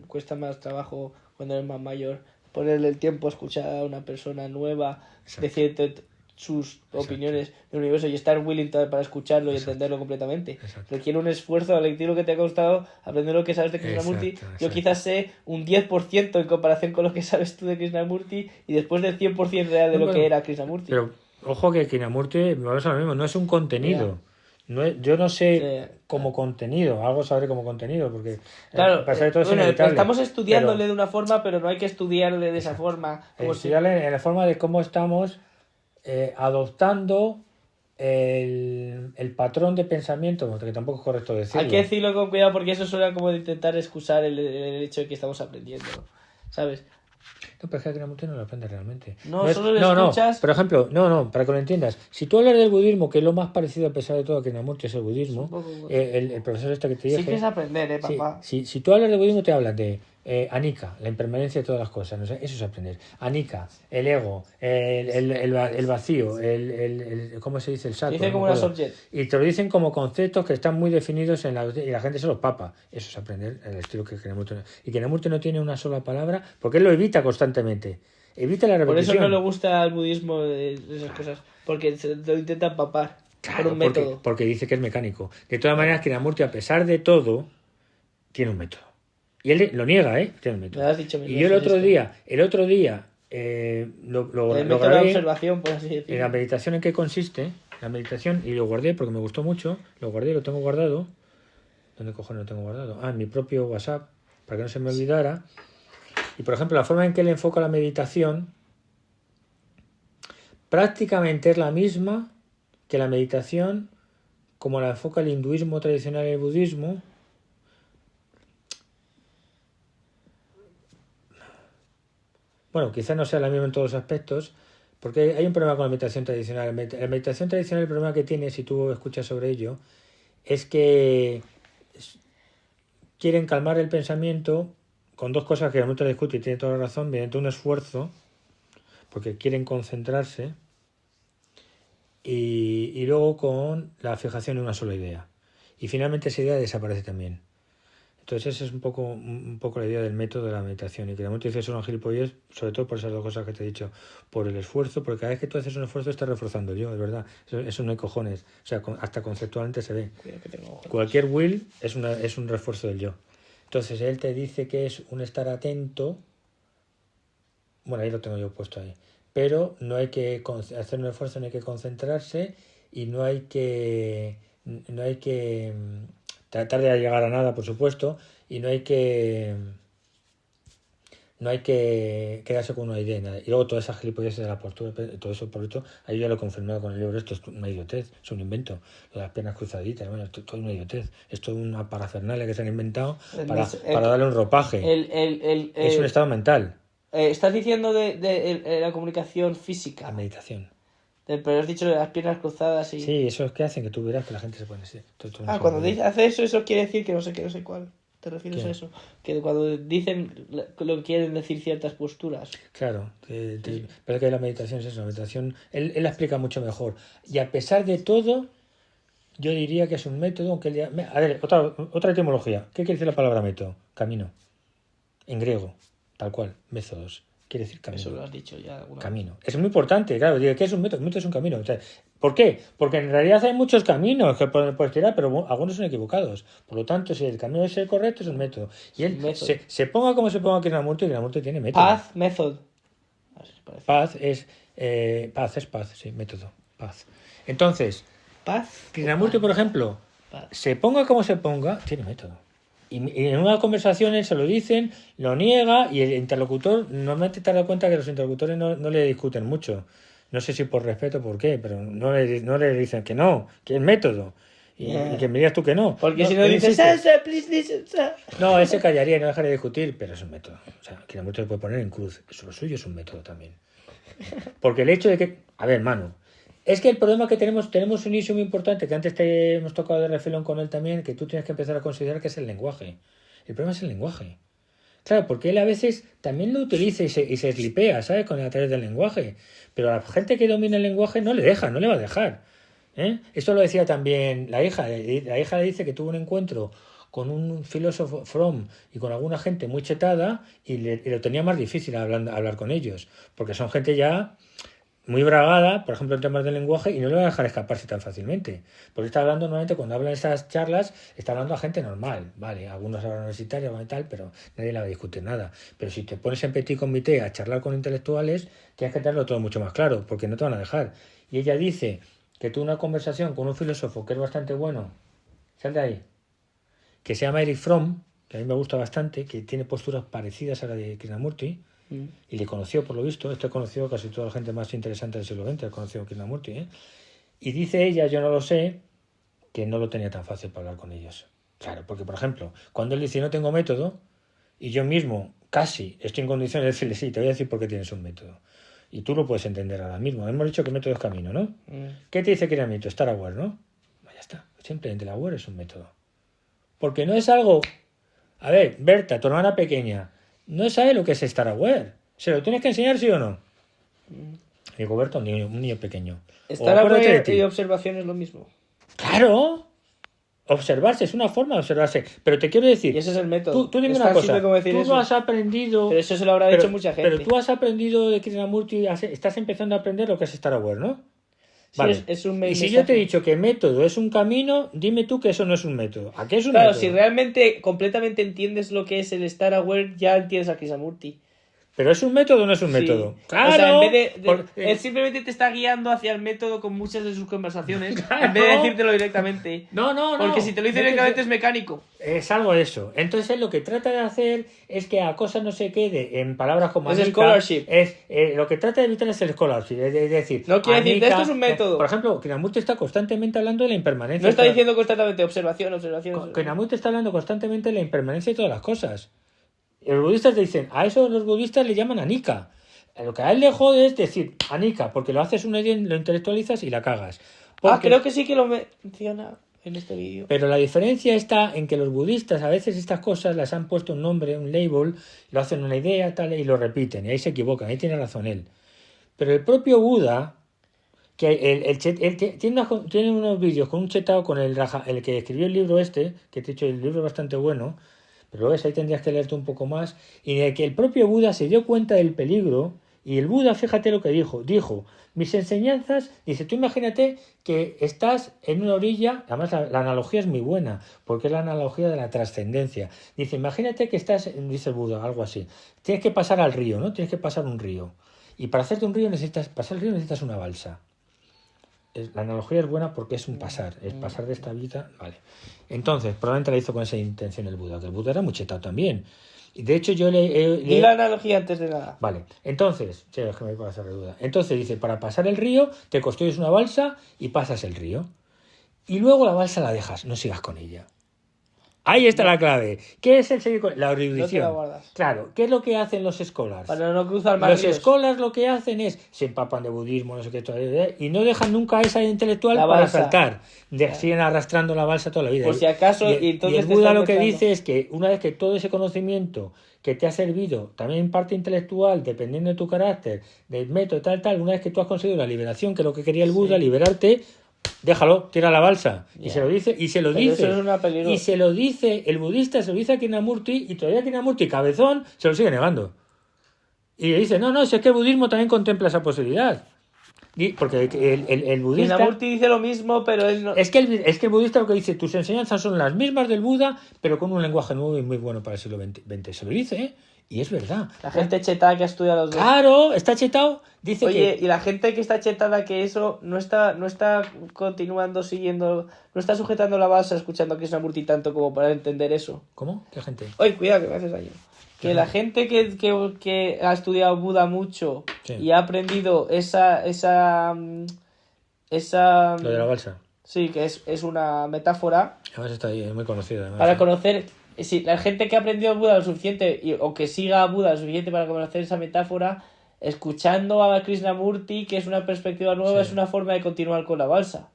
cuesta más trabajo cuando eres más mayor ponerle el tiempo a escuchar a una persona nueva, Exacto. decirte sus opiniones del universo y estar willing para escucharlo y entenderlo completamente. Exacto. Requiere un esfuerzo al lectir lo que te ha costado aprender lo que sabes de Krishnamurti. Exacto. Yo quizás sé un 10% en comparación con lo que sabes tú de Krishnamurti y después del 100% real de lo que era Krishnamurti. Pero ojo que Krishnamurti, vamos a lo mismo, no es un contenido. Yo no sé como contenido, algo sabré como contenido, porque claro, pasar de todo es bueno, inevitable. estamos estudiándole de una forma, pero no hay que estudiarle de esa forma. Como si... Estudiarle en la forma de cómo estamos adoptando el patrón de pensamiento, que tampoco es correcto decirlo. Hay que decirlo con cuidado porque eso suena como de intentar excusar el hecho de que estamos aprendiendo, ¿sabes? No, pero es que Krishnamurti no lo aprende realmente. No, solo lo escuchas... Por ejemplo, para que lo entiendas, si tú hablas del budismo, que es lo más parecido a pesar de todo a Krishnamurti es el budismo, el profesor este que te dije... Sí que es aprender, papá. Si tú hablas de budismo te hablan de Anika, la impermanencia de todas las cosas, ¿no? Eso es aprender. Anika, el ego, el vacío, ¿cómo se dice? El sato. Dice como una subject. Y te lo dicen como conceptos que están muy definidos y la gente se los papa. Eso es aprender el estilo que Krishnamurti. Y Krishnamurti no tiene una sola palabra porque él lo evita constantemente. Evita la repetición. Por eso no le gusta al budismo esas cosas, porque se lo intenta papar por un método. Porque dice que es mecánico. De todas maneras, Krishnamurti, a pesar de todo, tiene un método. Y él lo niega, Tiene un método. Me lo has dicho y yo el otro día el lo método de grabé observación, por así decirlo. en la meditación. ¿En qué consiste? La meditación, y lo guardé porque me gustó mucho, lo guardé, lo tengo guardado. ¿Dónde cojones lo tengo guardado? En mi propio WhatsApp, para que no se me olvidara. Y por ejemplo, la forma en que él enfoca la meditación prácticamente es la misma que la meditación como la enfoca el hinduismo tradicional y el budismo. Bueno, quizás no sea la misma en todos los aspectos, porque hay un problema con la meditación tradicional. La meditación tradicional, el problema que tiene, si tú escuchas sobre ello, es que quieren calmar el pensamiento con dos cosas que realmente discute y tiene toda la razón, mediante un esfuerzo, porque quieren concentrarse, y luego con la fijación en una sola idea. Y finalmente esa idea desaparece también. Entonces esa es un poco la idea del método de la meditación. Y que realmente dices una gilipollez, sobre todo por esas dos cosas que te he dicho, por el esfuerzo, porque cada vez que tú haces un esfuerzo estás reforzando el yo, es verdad. Eso no hay cojones. O sea, hasta conceptualmente se ve. Cualquier will es un refuerzo del yo. Entonces él te dice que es un estar atento. Bueno, ahí lo tengo yo puesto ahí. Pero no hay que hacer un esfuerzo, no hay que concentrarse y no hay que tratar de llegar a nada, por supuesto, y no hay que quedarse con una idea. Nada. Y luego todas esas gilipolleces de la postura, todo eso, por esto, ahí yo lo he confirmado con el libro. Esto es una idiotez, es un invento. Lo de las piernas cruzaditas, bueno, esto es una idiotez. Esto es una parafernalia que se han inventado para darle un ropaje. Es un estado mental. Estás diciendo de la comunicación física. La meditación. Pero has dicho de las piernas cruzadas y... Sí, eso es que hacen que tú verás que la gente se pone así. Cuando hace eso quiere decir que no sé qué, no sé cuál. ¿Te refieres a eso? Que cuando dicen lo que quieren decir ciertas posturas. Claro, pero es que la meditación es eso. La meditación, él la explica mucho mejor. Y a pesar de todo, yo diría que es un método, aunque a ver, otra etimología. ¿Qué quiere decir la palabra método? Camino. En griego, tal cual, métodos. Quiere decir camino. Eso lo has dicho ya alguna camino. Vez. Es muy importante, claro. ¿Qué es un método? Un método es un camino. O sea, ¿por qué? Porque en realidad hay muchos caminos que puedes tirar, pero algunos son equivocados. Por lo tanto, si el camino es el correcto, es un método. Y él se ponga como se ponga Krishnamurti tiene método. Path, method. Path es paz, sí, método. Paz. Entonces, Krishnamurti, por ejemplo, se ponga como se ponga, tiene método. Y en una conversación él se lo dicen, lo niega y el interlocutor, normalmente te das cuenta que los interlocutores no le discuten mucho. No sé si por respeto o por qué, pero no le dicen que no, que es método. Y que me digas tú que no. Porque si no dices, please listen, no, él se callaría y no dejaría de discutir, pero es un método. O sea, que la muerte lo puede poner en cruz. Eso lo suyo es un método también. Porque el hecho de que... A ver, hermano, es que el problema que tenemos un issue muy importante, que antes te hemos tocado de refilón con él también, que tú tienes que empezar a considerar que es el lenguaje. El problema es el lenguaje. Claro, porque él a veces también lo utiliza y se slipea, ¿sabes? A través del lenguaje. Pero a la gente que domina el lenguaje no le va a dejar. Esto lo decía también la hija. La hija le dice que tuvo un encuentro con un filósofo Fromm y con alguna gente muy chetada y lo tenía más difícil hablar con ellos. Porque son gente ya... muy bragada, por ejemplo, en temas de lenguaje, y no le va a dejar escaparse tan fácilmente. Porque está hablando, normalmente, cuando habla en esas charlas, está hablando a gente normal, ¿vale? Algunos hablan universitarios y tal, pero nadie le va a discutir nada. Pero si te pones en petit comité a charlar con intelectuales, tienes que tenerlo todo mucho más claro, porque no te van a dejar. Y ella dice que tuvo una conversación con un filósofo que es bastante bueno, sal de ahí, que se llama Eric Fromm, que a mí me gusta bastante, que tiene posturas parecidas a la de Krishnamurti, y le conoció, por lo visto, conoció casi toda la gente más interesante del siglo XX, conoció a Krishnamurti, y dice ella, yo no lo sé, que no lo tenía tan fácil para hablar con ellos. Claro, porque por ejemplo, cuando él dice no tengo método, y yo mismo casi estoy en condiciones de decirle sí, te voy a decir por qué tienes un método. Y tú lo puedes entender ahora mismo. Hemos dicho que método es camino, ¿no? ¿Qué te dice Krishnamurti? Estar aware, ¿no? Ya está. Simplemente el aware es un método. Porque no es algo... A ver, Berta, tu hermana pequeña, no sabe lo que es estar aware. ¿Se lo tienes que enseñar, sí o no? Digo, Berta, un niño pequeño. Estar aware y observación es lo mismo. ¡Claro! Observarse es una forma de observarse. Pero te quiero decir... Y ese es el método. Tú dime una cosa. Tú lo has aprendido... Pero eso se lo habrá dicho mucha gente. Pero tú has aprendido de Krishnamurti, estás empezando a aprender lo que es estar aware, ¿no? Vale. Sí, es un y si yo te he dicho que método es un camino, dime tú que eso no es un método. ¿A qué es un método? Claro, si realmente completamente entiendes lo que es el estar aware, ya entiendes a Krishnamurti. ¿Pero es un método o no es un método? ¡Claro! O sea, en vez él simplemente te está guiando hacia el método con muchas de sus conversaciones, ¡claro! En vez de decírtelo directamente. No. Porque si te lo dice directamente es mecánico. Es algo de eso. Entonces él lo que trata de hacer es que a cosas no se quede en palabras como... Es scholarship. Lo que trata de evitar es el scholarship. Es decir... No quiere decir, esto es un método. Por ejemplo, Krishnamurti está constantemente hablando de la impermanencia. No está diciendo constantemente observación. Krishnamurti está hablando constantemente de la impermanencia de todas las cosas. Los budistas dicen, a eso los budistas le llaman anicca. Lo que a él le jode es decir anicca, porque lo haces una idea, lo intelectualizas y la cagas. Creo que sí que lo menciona en este vídeo. Pero la diferencia está en que los budistas a veces estas cosas las han puesto un nombre, un label, lo hacen una idea tal y lo repiten, y ahí se equivocan, ahí tiene razón él. Pero el propio Buda, que él tiene unos vídeos con un chetao con el que escribió el libro que te he dicho, el libro es bastante bueno, pero ves, ahí tendrías que leerte un poco más, y de que el propio Buda se dio cuenta del peligro, y el Buda, fíjate lo que dijo, Mis enseñanzas, dice, tú imagínate que estás en una orilla, además la analogía es muy buena, porque es la analogía de la trascendencia. Dice, imagínate que estás, dice el Buda, algo así, tienes que pasar al río, ¿no? Tienes que pasar un río. Y para hacerte un río pasar el río necesitas una balsa. La analogía es buena porque es un pasar, es pasar de esta vida, vale. Entonces, probablemente la hizo con esa intención el Buda, que el Buda era muy chetado también. Y de hecho yo Di la analogía antes de nada. Vale, entonces, es que me voy a hacer duda. Entonces dice, para pasar el río, te construyes una balsa y pasas el río. Y luego la balsa la dejas, no sigas con ella. Ahí está la clave. ¿Qué es el seguir con la erudición? No te la guardas. Claro, ¿qué es lo que hacen los scholars? Para no cruzar más Los ríos. scholars lo que hacen es, se empapan de budismo, no sé qué, y no dejan nunca esa intelectual La para balsa. saltar. Siguen arrastrando la balsa toda la vida. Por si acaso, y entonces el te Buda están lo que pensando. dice es que una vez que todo ese conocimiento que te ha servido, también en parte intelectual, dependiendo de tu carácter, del método, tal, una vez que tú has conseguido la liberación, que es lo que quería el Buda, liberarte, déjalo, tira la balsa. Y se lo dice, Pero eso es una peligrosa. y se lo dice, el budista se lo dice a Krishnamurti, y todavía Krishnamurti, cabezón, se lo sigue negando. Y le dice, no, si es que el budismo también contempla esa posibilidad. Porque el budista... Krishnamurti dice lo mismo, pero él no... Es que el budista lo que dice, tus enseñanzas son las mismas del Buda, pero con un lenguaje nuevo y muy bueno para el siglo XX. Se lo dice, ¿eh? Y es verdad. La gente chetada que estudia los dos. Claro, está chetado, dice Oye, que... y la gente que está chetada que eso no está continuando siguiendo, no está sujetando la balsa escuchando a Krishnamurti tanto como para entender eso. ¿Cómo? ¿Qué gente? Oye, cuidado que me haces daño. Que la gente que ha estudiado Buda mucho Sí. y ha aprendido esa Lo de la balsa. sí, que es una metáfora Además está ahí, es muy conocido. Además, para ¿eh? conocer, si la gente que ha aprendido Buda lo suficiente o que siga a Buda lo suficiente para conocer esa metáfora, escuchando a Krishnamurti, que es una perspectiva nueva, Sí. es una forma de continuar con la balsa.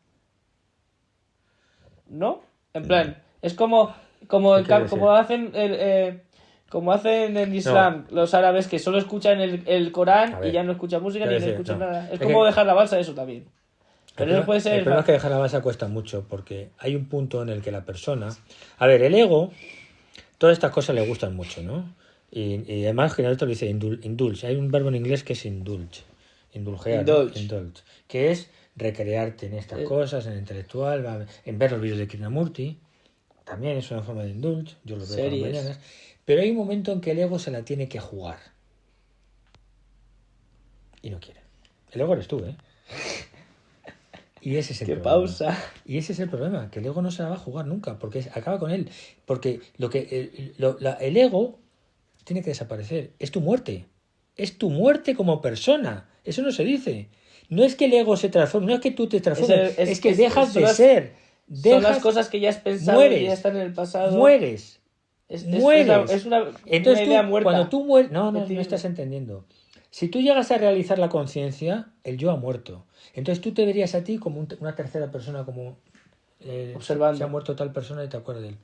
¿No? En plan, es como ¿Qué quiere decir? como hacen en Islam los árabes que solo escuchan el Corán A ver, y ya no escuchan música ni quiero no decir, escuchan no. nada. Es Es como que- dejar la balsa eso también. Pero eso puede El ser... problema es que dejar la balsa cuesta mucho, porque hay un punto en el que la persona... A ver, el ego, todas estas cosas le gustan mucho, ¿no? Y además, generalmente lo dice indulge. Hay un verbo en inglés que es indulge. Indulgear, ¿no? Indulge. Que es recrearte en estas cosas, en el intelectual, en ver los vídeos de Krishnamurti. También es una forma de indulge. Yo lo veo todas las Series. mañanas. Pero hay un momento en que el ego se la tiene que jugar. Y no quiere. El ego eres tú, ¿eh? Y ese es el ¡Qué problema. pausa! Y ese es el problema, que el ego no se la va a jugar nunca, porque acaba con él. Porque el ego tiene que desaparecer. Es tu muerte. Es tu muerte como persona. Eso no se dice. No es que el ego se transforme, no es que tú te transformes, es que dejas de ser. Son las cosas que ya has pensado mueres, y ya están en el pasado. Mueres. Mueres. Es una Entonces idea tú, muerta. cuando tú mueres, no Entiendo. estás entendiendo. Si tú llegas a realizar la conciencia, el yo ha muerto. Entonces tú te verías a ti como una tercera persona, como Observando. se ha muerto tal persona y te acuerdas de él.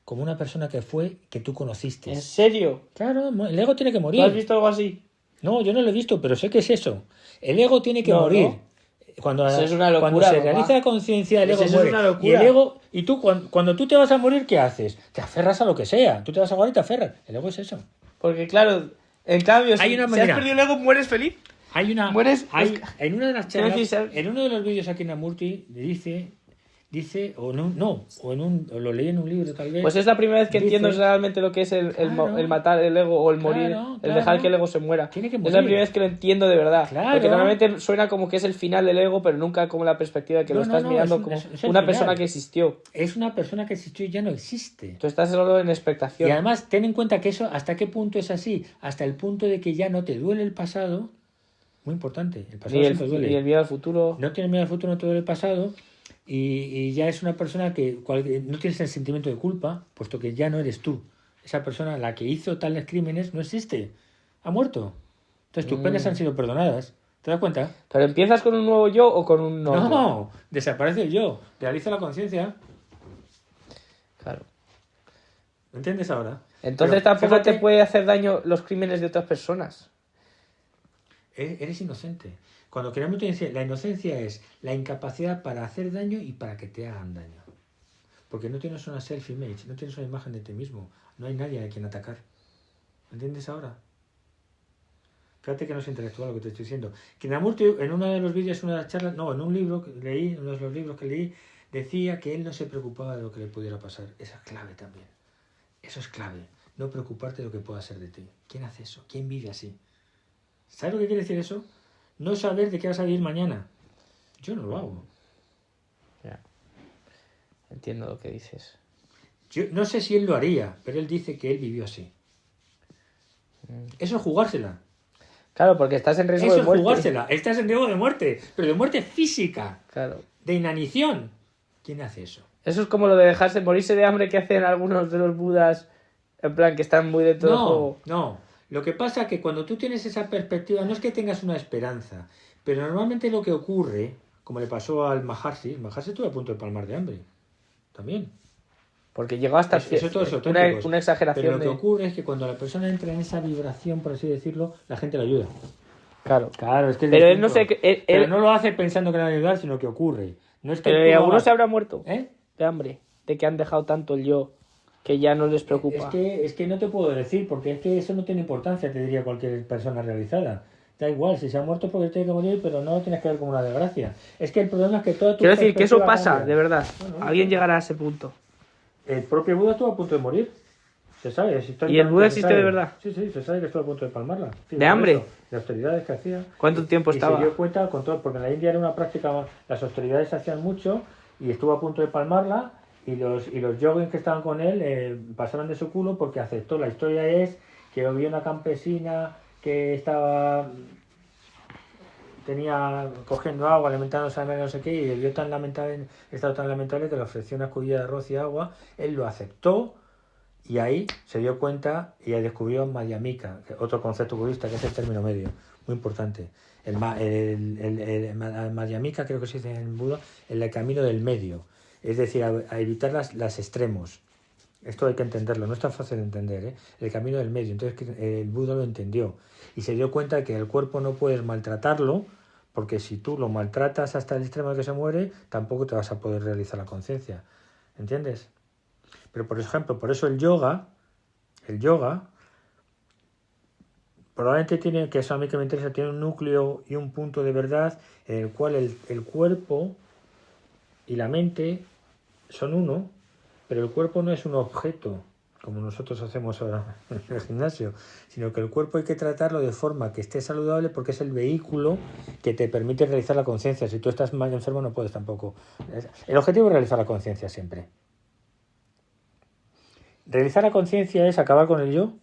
Como una persona que tú conociste. ¿En serio? Claro, el ego tiene que ¿Tú morir. has visto algo así? No, yo no lo he visto, pero sé que es eso. El ego tiene que No, morir. ¿no? Cuando, Eso es una locura, cuando se papá. realiza la conciencia, el ego Eso es muere. una locura. Y el ego, y tú, cuando tú te vas a morir, ¿qué haces? Te aferras a lo que sea. Tú te vas a morir y te aferras. El ego es eso. Porque claro, en cambio, Hay si una has manera. perdido el ego, mueres feliz. Hay una. Mueres- En una de las Quiero charlas, decir, en uno de los vídeos aquí en Krishnamurti dice, o lo leí en un libro tal vez. Pues es la primera vez que Dice- entiendo realmente lo que es Claro. el matar el ego o el morir, Claro, el dejar claro. que el ego se muera. Tiene que Es morir. la primera vez que lo entiendo de verdad. Claro. Porque normalmente suena como que es el final del ego, pero nunca como la perspectiva de que No, lo estás no, mirando es como el una final. persona que existió. Es una persona que existió y ya no existe. Tú estás solo en Y expectación. además, ten en cuenta que eso, ¿hasta qué punto es así? Hasta el punto de que ya no te duele el pasado. Muy importante, el pasado Ni siempre duele. el miedo al futuro. No tienes miedo al futuro, no te duele el pasado. Y ya es una persona que no tienes el sentimiento de culpa, puesto que ya no eres tú. Esa persona, la que hizo tales crímenes, no existe. Ha muerto. Entonces tus penas han sido perdonadas. ¿Te das cuenta? ¿Pero empiezas con un nuevo yo o con un otro? No, desaparece el yo. Realiza la conciencia. Claro. ¿Me entiendes ahora? Entonces Pero, tampoco fíjate, te puede hacer daño los crímenes de otras personas. Eres inocente. Cuando queremos decir, la inocencia es la incapacidad para hacer daño y para que te hagan daño. Porque no tienes una self-image, no tienes una imagen de ti mismo. No hay nadie a quien atacar. ¿Me entiendes ahora? Fíjate que no es intelectual lo que te estoy diciendo. Krishnamurti, en uno de los vídeos, una de las charlas, no, en un libro que leí, uno de los libros que leí, decía que él no se preocupaba de lo que le pudiera pasar. Esa es clave también. Eso es clave. No preocuparte de lo que pueda ser de ti. ¿Quién hace eso? ¿Quién vive así? ¿Sabes lo que quiere decir eso? No saber de qué vas a vivir mañana. Yo no lo hago. Ya. Entiendo lo que dices. Yo no sé si él lo haría, pero él dice que él vivió así. Eso es jugársela. Claro, porque estás en riesgo Eso de es muerte. jugársela. Estás en riesgo de muerte, pero de muerte física, Claro. de inanición. ¿Quién hace eso? Eso es como lo de dejarse morirse de hambre que hacen algunos de los budas, en plan, que están muy dentro del juego. No. Lo que pasa es que cuando tú tienes esa perspectiva, no es que tengas una esperanza, pero normalmente lo que ocurre, como le pasó al Maharshi, el Maharshi estuvo a punto de palmar de hambre. También. Porque llegó hasta Eso todo es auténtico. una exageración. Pero lo que ocurre es que cuando la persona entra en esa vibración, por así decirlo, la gente le ayuda. Claro. Claro, es que es Pero distinto. él no sé... Pero no lo hace pensando que le va a ayudar, sino que ocurre. No es que Pero tú lo algunos hagas. se habrán muerto ¿Eh? de hambre, de que han dejado tanto el yo, que ya no les preocupa. Es que no te puedo decir, porque es que eso no tiene importancia, te diría cualquier persona realizada. Da igual, si se ha muerto porque tiene que morir, pero no lo tienes que ver como una desgracia. Es que el problema es que toda tu Quiero decir que eso perspectiva pasa, cambia. de verdad. Bueno, Alguien llegará a ese punto. El propio Buda estuvo a punto de morir. Se sabe, es históricamente ¿Y el Buda se existe sabe. de verdad? Sí, se sabe que estuvo a punto de palmarla. Sí, ¿De por hambre? eso, de austeridades que hacía. ¿Cuánto tiempo Y estaba? se dio cuenta con todo, porque en la India era una práctica, las austeridades se hacían mucho y estuvo a punto de palmarla y los yogis que estaban con él pasaron de su culo porque aceptó. La historia es que había una campesina que tenía cogiendo agua, alimentándose a no sé qué, y le vio tan lamentable, estado tan lamentable que le ofreció una escudilla de arroz y agua. Él lo aceptó y ahí se dio cuenta y descubrió Madhyamika, otro concepto budista que es el término medio, muy importante. El Madhyamika, creo que se dice en Buda, el camino del medio, es decir, a evitar las extremos. Esto hay que entenderlo, no es tan fácil de entender, ¿eh? El camino del medio. Entonces el Buda lo entendió y se dio cuenta de que el cuerpo no puedes maltratarlo, porque si tú lo maltratas hasta el extremo de que se muere, tampoco te vas a poder realizar la conciencia. ¿Entiendes? Pero por ejemplo, por eso el yoga probablemente tiene, que eso a mí que me interesa, tiene un núcleo y un punto de verdad en el cual el cuerpo y la mente son uno, pero el cuerpo no es un objeto, como nosotros hacemos ahora en el gimnasio, sino que el cuerpo hay que tratarlo de forma que esté saludable porque es el vehículo que te permite realizar la conciencia. Si tú estás mal enfermo no puedes tampoco. El objetivo es realizar la conciencia siempre. Realizar la conciencia es acabar con el yo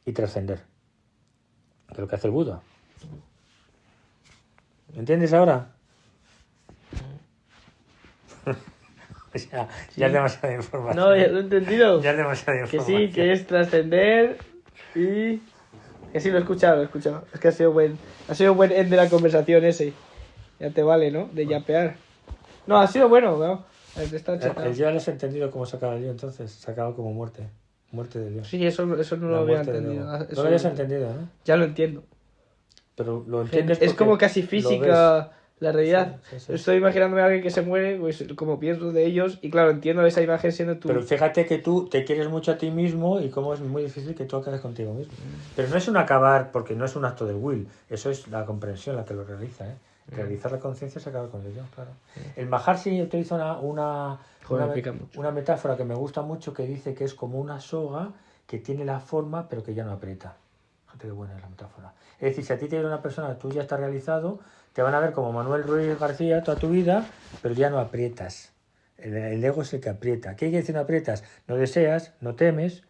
y trascender, que es lo que hace el Buda. ¿Me entiendes ahora? Ya es demasiada información. No, ya lo he entendido. Ya es demasiada Que información. sí, que es trascender y... Que sí, lo he escuchado. Es que ha sido buen end de la conversación ese. Ya te vale, ¿no? De yapear. No, ha sido bueno, ¿no? Está chetado. El yo lo has entendido cómo se acaba el yo, entonces. Se acaba como muerte. Muerte de Dios. Sí, eso no lo La había muerte del entendido. ego. Eso No lo habías entendido, ¿no? Ya lo entiendo. Pero lo entiendes Es porque como casi lo física la realidad. Sí. Estoy imaginándome a alguien que se muere, pues como pienso de ellos, y claro, entiendo esa imagen siendo tú. Pero fíjate que tú te quieres mucho a ti mismo y cómo es muy difícil que tú acabes contigo mismo. Pero no es un acabar porque no es un acto del will, eso es la comprensión la que lo realiza, ¿eh? Realizar la conciencia es acabar con el yo, claro. El Maharshi utiliza una metáfora que me gusta mucho que dice que es como una soga que tiene la forma pero que ya no aprieta. Fíjate qué buena es la metáfora. Es decir, si a ti te viene una persona, tú ya estás realizado, te van a ver como Manuel Ruiz García toda tu vida, pero ya no aprietas. El ego es el que aprieta. ¿Qué quiere decir no aprietas? No deseas, no temes,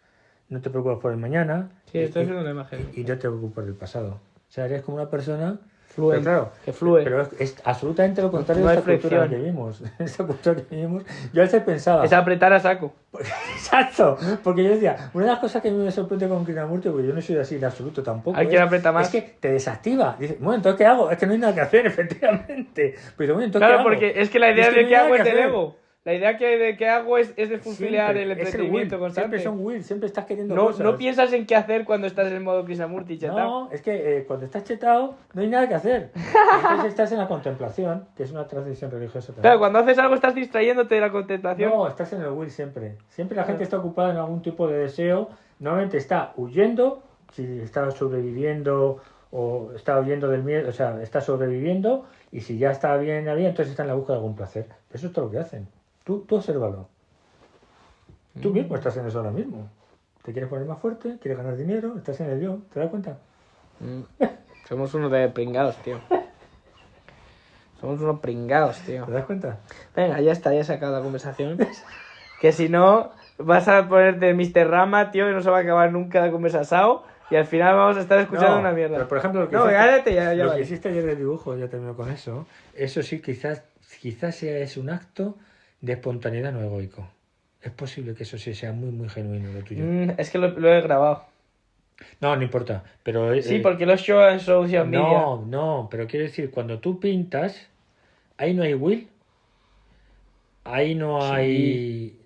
no te preocupas por el mañana. Sí, estoy haciendo una imagen. Y no te preocupas del pasado. O sea, eres como una persona... Fluente, pero claro, que flúe. Pero es absolutamente lo contrario No de hay esta cultura fricción. que vivimos. Esta cultura que vivimos. Yo a veces pensaba... Es apretar a saco. Exacto, porque yo decía, una de las cosas que a mí me sorprende con Krishnamurti, porque yo no soy así en absoluto tampoco, Alguien aprieta más. es que te desactiva. Dices, bueno, entonces ¿qué hago? Es que no hay nada que hacer, efectivamente. Pero bueno, entonces Claro, ¿qué hago? porque es que la idea Es que de no que hay hago nada es que del hacer. ego. La idea de que hago es de fulfilar Siempre, el es entretenimiento will, constante. Siempre son will, siempre estás queriendo No, cosas. no piensas en qué hacer cuando estás en modo Krishnamurti, chetao. No, es que cuando estás chetado no hay nada que hacer. Entonces estás en la contemplación, que es una tradición religiosa también. Claro, cuando haces algo estás distrayéndote de la contemplación. No, estás en el will siempre. Siempre la gente está ocupada en algún tipo de deseo. Normalmente está huyendo si está sobreviviendo o está huyendo del miedo, o sea, está sobreviviendo y si ya está bien, entonces está en la búsqueda de algún placer. Eso es todo lo que hacen. Tú obsérvalo. Tú mismo estás en eso ahora mismo. Te quieres poner más fuerte, quieres ganar dinero, estás en el yo. ¿Te das cuenta? Somos unos de pringados, tío. Somos unos pringados, tío. ¿Te das cuenta? Venga, ya está, ya he sacado la conversación. Que si no, vas a ponerte Mr. Rama, tío, y no se va a acabar nunca la conversación. Y al final vamos a estar escuchando una mierda. Pero por ejemplo, lo que no, hiciste, cállate, ya lo vale. que hiciste ayer de dibujo, ya termino con eso. Eso sí, quizás es un acto de espontaneidad no egoico. Es posible que eso sí sea muy, muy genuino lo tuyo. Es que lo he grabado. No pero... Sí, porque lo he hecho en social media. No, pero quiero decir, cuando tú pintas, ahí no hay will, ahí no hay...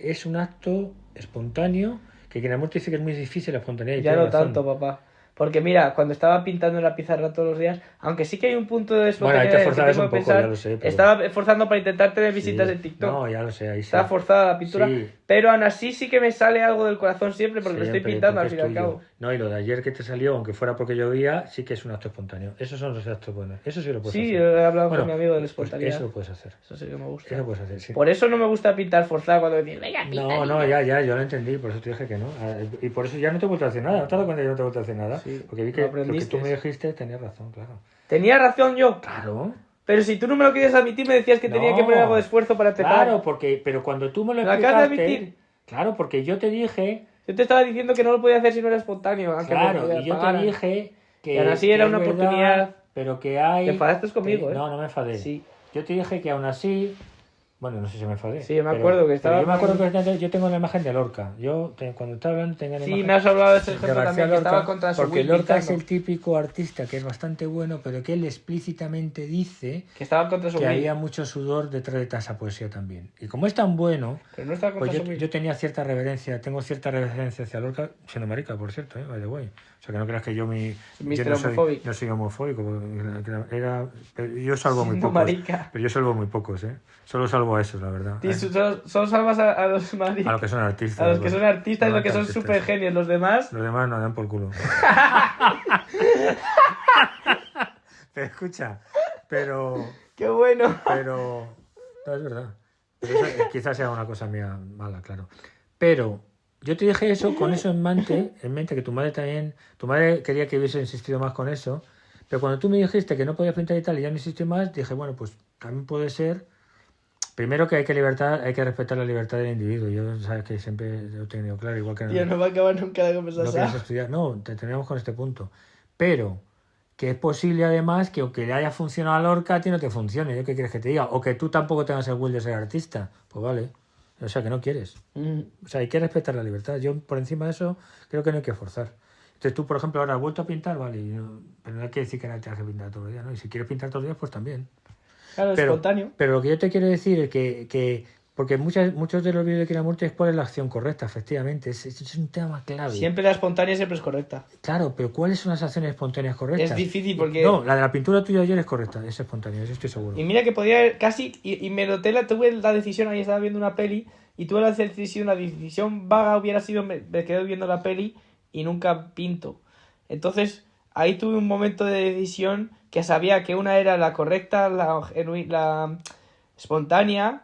Es un acto espontáneo que quien muerto dice que es muy difícil la espontaneidad. Y Ya tiene no razón. tanto, papá. Porque mira, cuando estaba pintando en la pizarra todos los días, aunque sí que hay un punto de espontaneidad Bueno, ahí te en el que forzabas tengo un que poco, pensar, ya lo sé. Pero... estaba forzando para intentar tener visitas Sí. en TikTok. No, ya lo sé, ahí sí. Estaba forzada la pintura, Sí. pero aún así sí que me sale algo del corazón siempre porque lo estoy Siempre, pintando al porque fin y es al tuyo. cabo. No, y lo de ayer que te salió, aunque fuera porque llovía, sí que es un acto espontáneo. Esos son los actos buenos. Eso sí lo puedes Sí, hacer. he hablado Bueno, con mi amigo de la pues espontaneidad. eso lo puedes hacer. Eso sí que me gusta. Eso lo puedes hacer, sí. Por eso no me gusta pintar forzado cuando me dicen, venga, pinta. No, ya, yo lo entendí, por eso te dije que no. Y por eso ya no te he vuelto a decir nada. ¿No te has dado cuenta que yo no te he vuelto a decir nada? Sí, porque vi lo que lo que aprendiste. tú me dijiste tenías razón, claro. Tenía razón yo. Claro. Pero si tú no me lo querías admitir, me decías que tenía que poner algo de esfuerzo para empezar. Claro, pero cuando tú me lo ¿Me lo acabas de explicaste... admitir? Claro, porque yo te dije... Yo te estaba diciendo que no lo podía hacer si no era espontáneo. Aunque Claro, me y yo te pagaran. dije que... Y aún así era que una es verdad, oportunidad. Pero que hay... Te enfadaste conmigo, que... ¿eh? No me enfadé. Sí. Yo te dije que aún así... Bueno, no sé si me enfadé. Sí, me acuerdo que estaba Yo me acuerdo con- que yo tengo la imagen de Lorca. Cuando estaba hablando tenía la Sí, imagen... me has hablado de ese de ejemplo García también, que Lorca, estaba contra su porque Will Lorca es pintando. el típico artista que es bastante bueno, pero que él explícitamente dice Que estaba contra su que Will. había mucho sudor detrás de esa poesía también. Y como es tan bueno, Pero no estaba pues contra su Will. yo tenía cierta reverencia, tengo cierta reverencia hacia Lorca, siendo marica, por cierto, by the way. O sea, que no creas que yo Mr. no soy, homofóbico. no soy homofóbico, porque pero yo salvo muy Siendo pocos. marica. Pero yo salvo muy pocos, ¿eh? Solo salvo a esos, la verdad. Y solo salvas a los A maricas. los que son artistas. A los que son artistas y No, los que son artistas. super genios. Los demás, Los demás no dan por culo. Pero escucha, pero qué bueno. no es verdad. Pero eso, quizás sea una cosa mía mala, claro. Pero yo te dije eso con eso en mente que tu madre quería que hubiese insistido más con eso, pero cuando tú me dijiste que no podías pintar y tal y ya no insistí más, dije, bueno, pues también puede ser. Primero que hay que respetar la libertad del individuo. Yo sabes que siempre lo he tenido claro, igual que Tío, no va a acabar nunca la no conversación. quieres estudiar. No, te terminamos con este punto. Pero que es posible además que aunque le haya funcionado a Lorca, a ti no te funcione. ¿Yo qué quieres que te diga? O que tú tampoco tengas el will de ser artista. Pues vale. O sea, que no quieres. O sea, hay que respetar la libertad. Yo por encima de eso creo que no hay que forzar. Entonces tú, por ejemplo, ahora has vuelto a pintar, vale, pero no hay que decir que no tengas que pintar todos los días, ¿no? Y si quieres pintar todos los días, pues también. Claro, espontáneo. Pero lo que yo te quiero decir es que porque muchos de los vídeos de Krishnamurti es cuál es la acción correcta, efectivamente. Es un tema clave. Siempre la espontánea siempre es correcta. Claro, pero ¿cuáles son las acciones espontáneas correctas? Es difícil porque... No, la de la pintura tuya de ayer es correcta, es espontánea, eso estoy seguro. Y mira que podía haber casi... Y me noté, tuve la decisión, ahí estaba viendo una peli, y tuve la decisión vaga hubiera sido, me quedé viendo la peli y nunca pinto. Entonces, ahí tuve un momento de decisión que sabía que una era la correcta, la espontánea,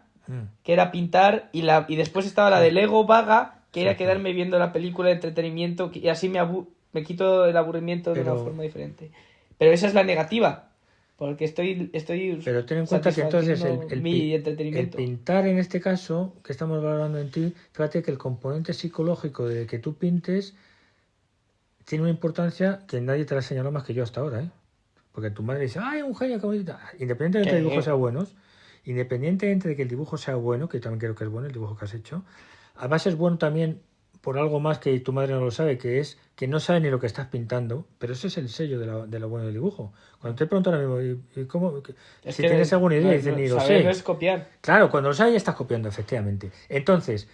que era pintar, y después estaba la del ego vaga, que era quedarme viendo la película de entretenimiento, y así me quito el aburrimiento de una forma diferente. Pero esa es la negativa, porque estoy pero ten en cuenta que entonces mi el entretenimiento. pintar en este caso, que estamos valorando en ti, fíjate que el componente psicológico de que tú pintes tiene una importancia que nadie te la señaló más que yo hasta ahora, ¿eh? Porque tu madre dice, ¡ay, un genio! Independientemente de que el dibujo sea bueno, independientemente de que el dibujo sea bueno, que también creo que es bueno el dibujo que has hecho, además es bueno también por algo más que tu madre no lo sabe, que es que no sabe ni lo que estás pintando, pero ese es el sello de lo bueno del dibujo. Cuando te pregunto ahora mismo, ¿y cómo? Si tienes alguna idea, dices, ni lo sé. No es copiar. Claro, cuando lo sabes ya estás copiando, efectivamente. Entonces,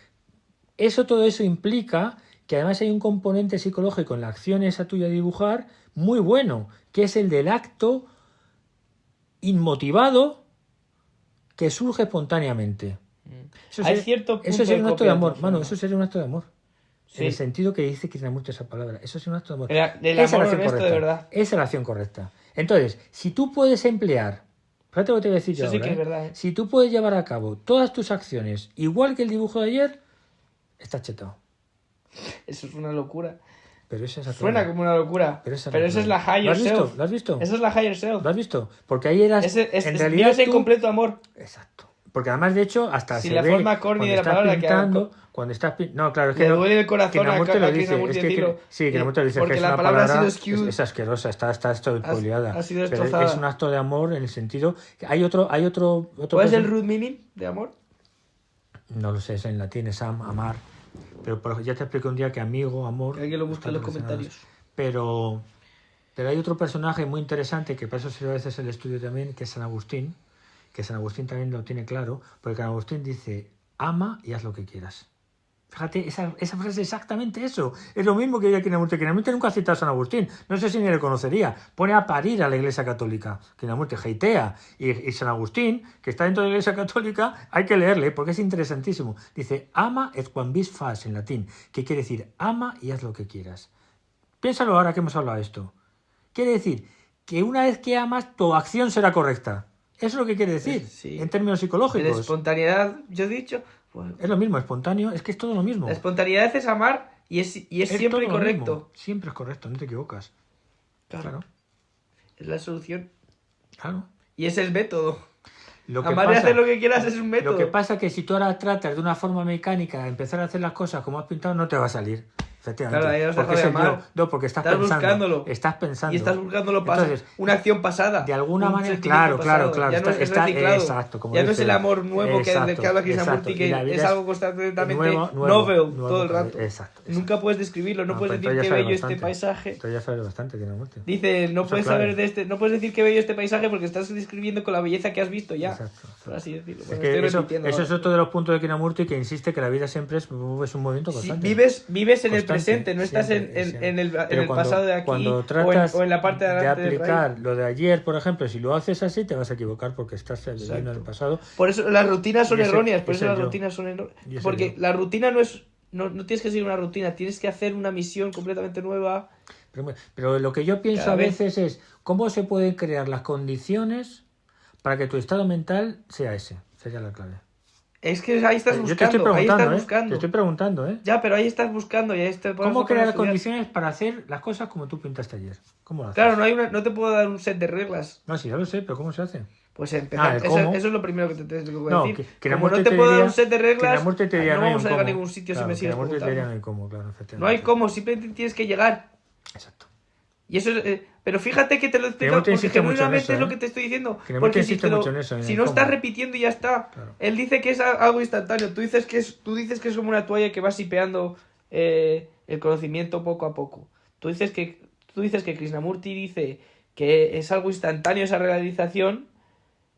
todo eso implica que además hay un componente psicológico en la acción esa tuya de dibujar muy bueno, que es el del acto inmotivado que surge espontáneamente. Hay cierto punto eso sería de un acto de copia, amor, entonces, mano, ¿no? eso sería un acto de amor. en el sentido que dice Krishnamurti esa palabra. Eso es un acto de amor. El Esa es la amor acción honesto correcta. de verdad. Esa es la acción correcta. Entonces, si tú puedes emplear, fíjate lo que te voy a decir yo Eso sí ahora, que es verdad, ¿eh? Si tú puedes llevar a cabo todas tus acciones igual que el dibujo de ayer, estás chetado. Eso es una locura. Pero esa es la Suena clave. como una locura. Pero esa Pero es eso es la la clave. higher self. ¿Lo has visto? Eso es la higher self. ¿Lo has visto? Porque ahí eras, en realidad vives en tú- completo amor. Exacto. Porque además, de hecho, hasta Sin se la ve forma corny cuando de la estás palabra, que pintando, cuando estás no, claro, es que Le no, duele el corazón Krishnamurti a lo dice, Krishnamurti es que decirlo. sí, Krishnamurti lo dice, Porque que es la una palabra ha palabra, sido skewed. es asquerosa, está spoileada. ha sido pero destrozada. es un acto de amor en el sentido que hay otro ¿Cuál es el person- root meaning de amor? No lo sé, es en latín, es amar. Pero ya te expliqué un día que amigo, amor. Que alguien lo busque en los están relacionados. comentarios. Pero hay otro personaje muy interesante, que para eso sirve a veces el estudio también, que es San Agustín, que San Agustín también lo tiene claro, porque San Agustín dice, ama y haz lo que quieras. Fíjate, esa frase es exactamente eso. Es lo mismo que diría Krishnamurti. Krishnamurti nunca ha citado a San Agustín. No sé si ni le conocería. Pone a parir a la Iglesia Católica. Krishnamurti heitea. Y San Agustín, que está dentro de la Iglesia Católica, hay que leerle porque es interesantísimo. Dice, ama et quam vis fas, en latín, que quiere decir, ama y haz lo que quieras. Piénsalo ahora que hemos hablado de esto. Quiere decir que una vez que amas, tu acción será correcta. Eso es lo que quiere decir, Sí. en términos La psicológicos. espontaneidad, yo he dicho. Pues, Es lo mismo, espontáneo, es que es todo lo mismo. la espontaneidad es amar y es siempre todo lo correcto. mismo. Siempre es correcto, no te equivocas. Claro, Es la solución. claro. Y es el método. Lo que Amar y pasa- hacer lo que quieras es un método. Lo que pasa es que si tú ahora tratas de una forma mecánica de empezar a hacer las cosas como has pintado, no te va a salir. Efectivamente. Claro, ahí has porque dejado es de el amar. yo. No, porque estás Estás pensando. buscándolo. Estás pensando. Y estás buscándolo Entonces, una acción pasada. de alguna un manera, sentimiento claro. Ya no es está- reciclado. exacto, como Ya no es dice el amor nuevo que exacto, habla Krishnamurti, exacto. Y la que vida es algo constantemente nuevo, novel nuevo, todo el rato. Exacto. Nunca puedes describirlo, no No, puedes pero decir entonces qué ya sabes bello este bastante. paisaje. Entonces ya sabes bastante, Krishnamurti. Dice, no Eso puedes es clave. saber de este, no puedes decir qué bello este paisaje porque estás describiendo con la belleza que has visto ya. Exacto. Por así decirlo. Es Bueno, que estoy eso repitiendo es ahora. otro de los puntos de Krishnamurti, que insiste que la vida siempre es un movimiento Sí, constante. vives en el Constante, presente, no estás siempre, siempre. en el Pero pasado de aquí cuando tratas o en la parte de adelante del aplicar raíz. lo de ayer, por ejemplo, si lo haces así, te vas a equivocar porque estás viviendo en el pasado. Por eso las rutinas son Y ese- erróneas, por ese eso las yo. rutinas son Y erróneas. ese Porque yo. la rutina no tienes que seguir una rutina, tienes que hacer una misión completamente nueva. Pero lo que yo pienso Cada a vez. veces es cómo se pueden crear las condiciones para que tu estado mental sea ese. Sería la clave. Es que ahí estás Yo te estoy buscando, ahí preguntando, estás Te buscando. estoy preguntando, ¿eh? Ya, pero ahí estás buscando y ahí te pones ¿Cómo a crear estudiar. condiciones para hacer las cosas como tú pintaste ayer? ¿Cómo lo haces? Claro, no te puedo dar un set de reglas. No, sí, ya lo sé, pero ¿cómo se hace? Pues empezar. el Eso cómo. es lo primero que te tengo que No, decir. que Como Krishnamurti no te te puedo dar diría- un set de reglas, Krishnamurti te diría, no no hay vamos un a llegar a cómo. ningún sitio Claro, si me sigues Krishnamurti te diría, preguntando. no hay cómo, claro, efectivamente. No hay cómo, simplemente tienes que llegar. Exacto. Y eso es, pero fíjate que te lo explico Krishnamurti porque insiste mucho en genuinamente eso, es lo ¿eh? que te estoy diciendo. Krishnamurti Porque si, insiste mucho en eso, en si el no cómo. estás repitiendo y ya está. Claro. Él dice que es algo instantáneo. Tú dices que es como una toalla que vas sipeando el conocimiento poco a poco. Tú dices que Krishnamurti dice que es algo instantáneo esa realización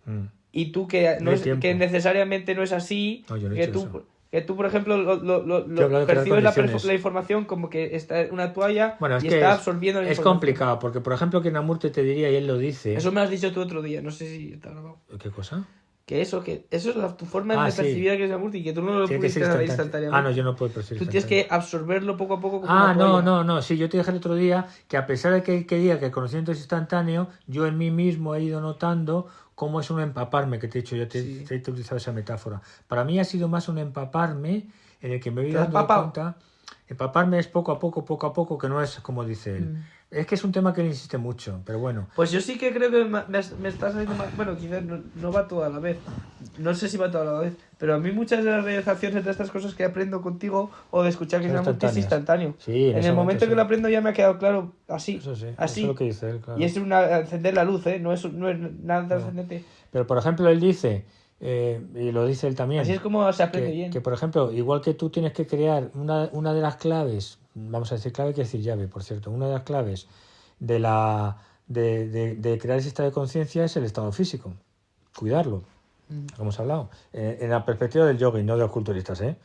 Mm. y tú que, No hay es, tiempo. que necesariamente no es así. No, yo no he que dicho tú, eso. que tú, por ejemplo, Yo hablo de crear percibes condiciones. la información como que está en una toalla Bueno, es y que está absorbiendo la es información. complicado, porque por ejemplo Krishnamurti te diría, y él lo dice... Eso me lo has dicho tú otro día, no sé si está grabado. ¿Qué cosa? Que eso es tu forma de sí. percibir a Krishnamurti y que tú no lo Tiene que pudiste ser dar instantáneo. instantáneamente. Ah, no, yo no puedo percibir Tú tienes instantáneo. que absorberlo poco a poco como Ah, una toalla. no, sí, yo te dije el otro día que a pesar de que él quería que el conocimiento es instantáneo, yo en mí mismo he ido notando cómo es un empaparme, que te he dicho, yo te he utilizado esa metáfora. Para mí ha sido más un empaparme en el que me he ido ¿Te has dando empapado? cuenta. Empaparme es poco a poco, que no es como dice él. Es que es un tema que él insiste mucho, pero bueno. Pues yo sí que creo que me está saliendo más... Bueno, quizás no va todo a la vez. No sé si va todo a la vez. Pero a mí muchas de las realizaciones de estas cosas que aprendo contigo o de escuchar que es instantáneo. Sí, en el momento que lo aprendo ya me ha quedado claro así. Eso sí, así. eso es lo que dice él, claro. Y es encender la luz, ¿eh? No es nada trascendente. Pero por ejemplo él dice, y lo dice él también, Así es como se aprende bien. que por ejemplo, igual que tú tienes que crear una de las claves, vamos a decir clave, quiere decir llave, por cierto, una de las claves de crear ese estado de conciencia es el estado físico, cuidarlo, como hemos hablado, en la perspectiva del yoga y no de los culturistas, en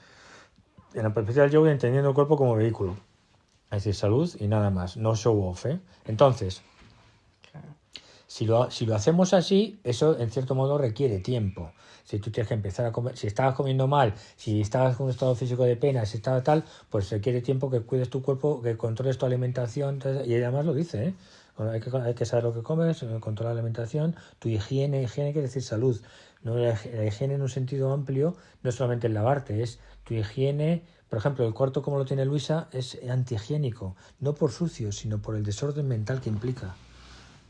la perspectiva del yoga entendiendo el cuerpo como vehículo, es decir, salud y nada más, no show off, Entonces, Si lo hacemos así, eso en cierto modo requiere tiempo. Si tú tienes que empezar a comer, si estabas comiendo mal, si estabas con un estado físico de pena, si estaba tal, pues requiere tiempo que cuides tu cuerpo, que controles tu alimentación. Y además lo dice, ¿eh? Bueno, hay que saber lo que comes, controlar la alimentación, tu higiene quiere decir salud. No, la higiene en un sentido amplio no es solamente el lavarte, es tu higiene. Por ejemplo, el cuarto como lo tiene Luisa es antihigiénico, no por sucio, sino por el desorden mental que implica.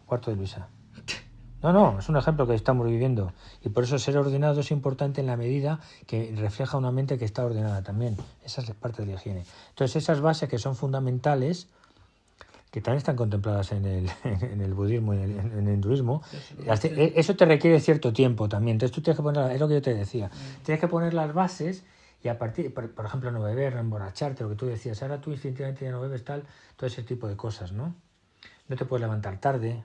Cuarto de Luisa. No, es un ejemplo que estamos viviendo. Y por eso ser ordenado es importante en la medida que refleja una mente que está ordenada también. Esa es parte de la higiene. Entonces esas bases que son fundamentales, que también están contempladas en el budismo y en el hinduismo, eso te requiere cierto tiempo también. Entonces tú tienes que poner, es lo que yo te decía, tienes que poner las bases y a partir, por ejemplo, no beber, no emborracharte, lo que tú decías, ahora tú instintivamente ya no bebes tal, todo ese tipo de cosas, ¿no? No te puedes levantar tarde.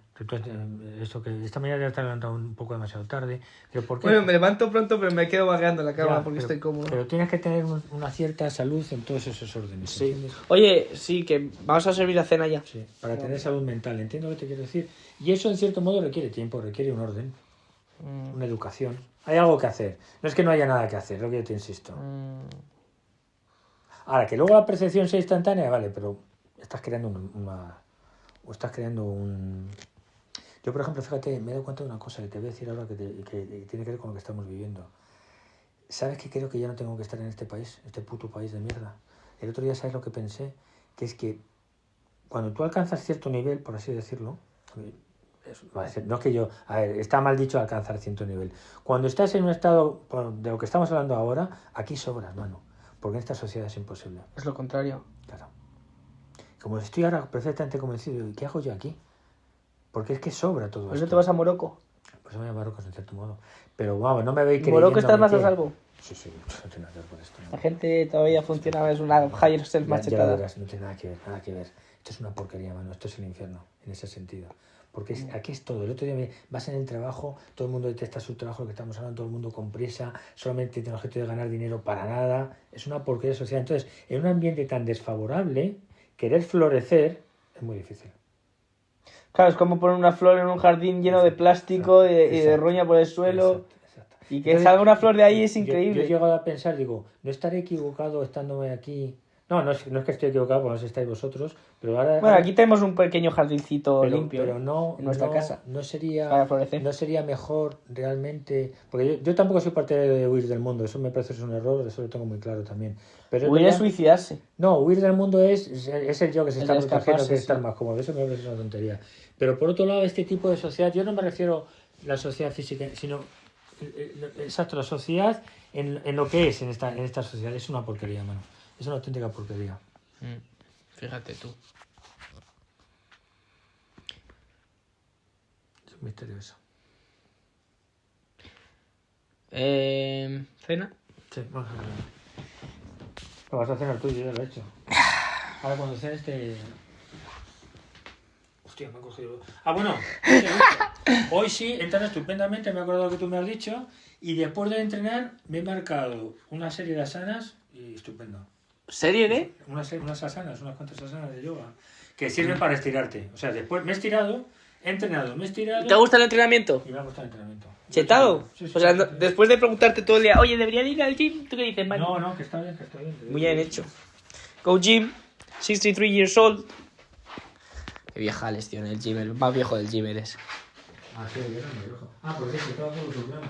Eso que esta mañana ya te has levantado un poco demasiado tarde. ¿Pero por qué? Bueno, me levanto pronto, pero me quedo vagueando en la cama porque estoy cómodo. Pero tienes que tener una cierta salud en todos esos órdenes. Sí. ¿Entiendes? Oye, sí, que vamos a servir la cena ya. Sí, para tener salud mental. Entiendo lo que te quiero decir. Y eso, en cierto modo, requiere tiempo, requiere un orden, una educación. Hay algo que hacer. No es que no haya nada que hacer, lo que yo te insisto. Ahora, que luego la percepción sea instantánea, vale, pero estás creando o estás creando un... Yo, por ejemplo, fíjate, me he dado cuenta de una cosa que te voy a decir ahora que tiene que ver con lo que estamos viviendo. ¿Sabes que creo que ya no tengo que estar en este país, este puto país de mierda? El otro día, ¿sabes lo que pensé? Que es que cuando tú alcanzas cierto nivel, por así decirlo, no es que yo... A ver, está mal dicho alcanzar cierto nivel. Cuando estás en un estado de lo que estamos hablando ahora, aquí sobras, mano. Porque en esta sociedad es imposible. Es lo contrario. Claro. Como estoy ahora perfectamente convencido, ¿qué hago yo aquí? Porque es que sobra todo ¿Por esto. eso te vas a Morocco? Pues me voy a Marruecos, en cierto modo. Pero vamos, no me veis creyendo... ¿Morocco estás más a salvo? Sí, no tiene nada que ver con esto. ¿No? La gente todavía funciona, es una higher self Ya machetada. lo verás, no tiene nada que ver. Esto es una porquería, mano. Esto es el infierno, en ese sentido. Porque aquí es todo. El otro día vas en el trabajo, todo el mundo detesta su trabajo, lo que estamos hablando, todo el mundo con prisa, solamente tiene el objetivo de ganar dinero para nada. Es una porquería social. Entonces, en un ambiente tan desfavorable, querer florecer es muy difícil. Claro, es como poner una flor en un jardín lleno de plástico y de roña por el suelo. Exacto. Y que salga una flor de ahí es increíble. Yo he llegado a pensar, digo, ¿no estaré equivocado estándome aquí? No es que estoy equivocado, porque no sé si estáis vosotros, pero ahora... aquí tenemos un pequeño jardincito limpio pero no, en nuestra casa. No sería mejor realmente... Porque yo tampoco soy parte de huir del mundo, eso me parece es un error, eso lo tengo muy claro también. Pero huir es suicidarse. No, huir del mundo es el yo que se está protegiendo, que estar más cómodo, eso me parece una tontería. Pero por otro lado, este tipo de sociedad, yo no me refiero a la sociedad física, sino... Exacto, la sociedad en lo que es en esta sociedad es una porquería, mano. Es una auténtica porquería. Fíjate tú. Es un misterio eso. ¿Cena? Sí, vamos a ver. Lo vas a cenar tú, yo ya lo he hecho. Ahora cuando cenes te... Hostia, me han cogido... Bueno, hoy sí, entreno estupendamente, me he acordado que tú me has dicho, y después de entrenar me he marcado una serie de asanas y estupendo. ¿Serie de? Unas asanas, unas cuantas asanas de yoga, que sirven para estirarte. O sea, después me he estirado, he entrenado, me he estirado... ¿Te gusta el entrenamiento? Y me ha gustado el entrenamiento. ¿Chetado? Sí, o sea, sí. después de preguntarte todo el día, oye, ¿debería ir al gym? ¿Tú qué dices, man? No, que está bien, Muy bien hecho. Go gym, 63 years old. Qué viejales, tío, en el gym, el más viejo del gym eres. Sí, yo era muy viejo. Porque sí, estaba todo su plano.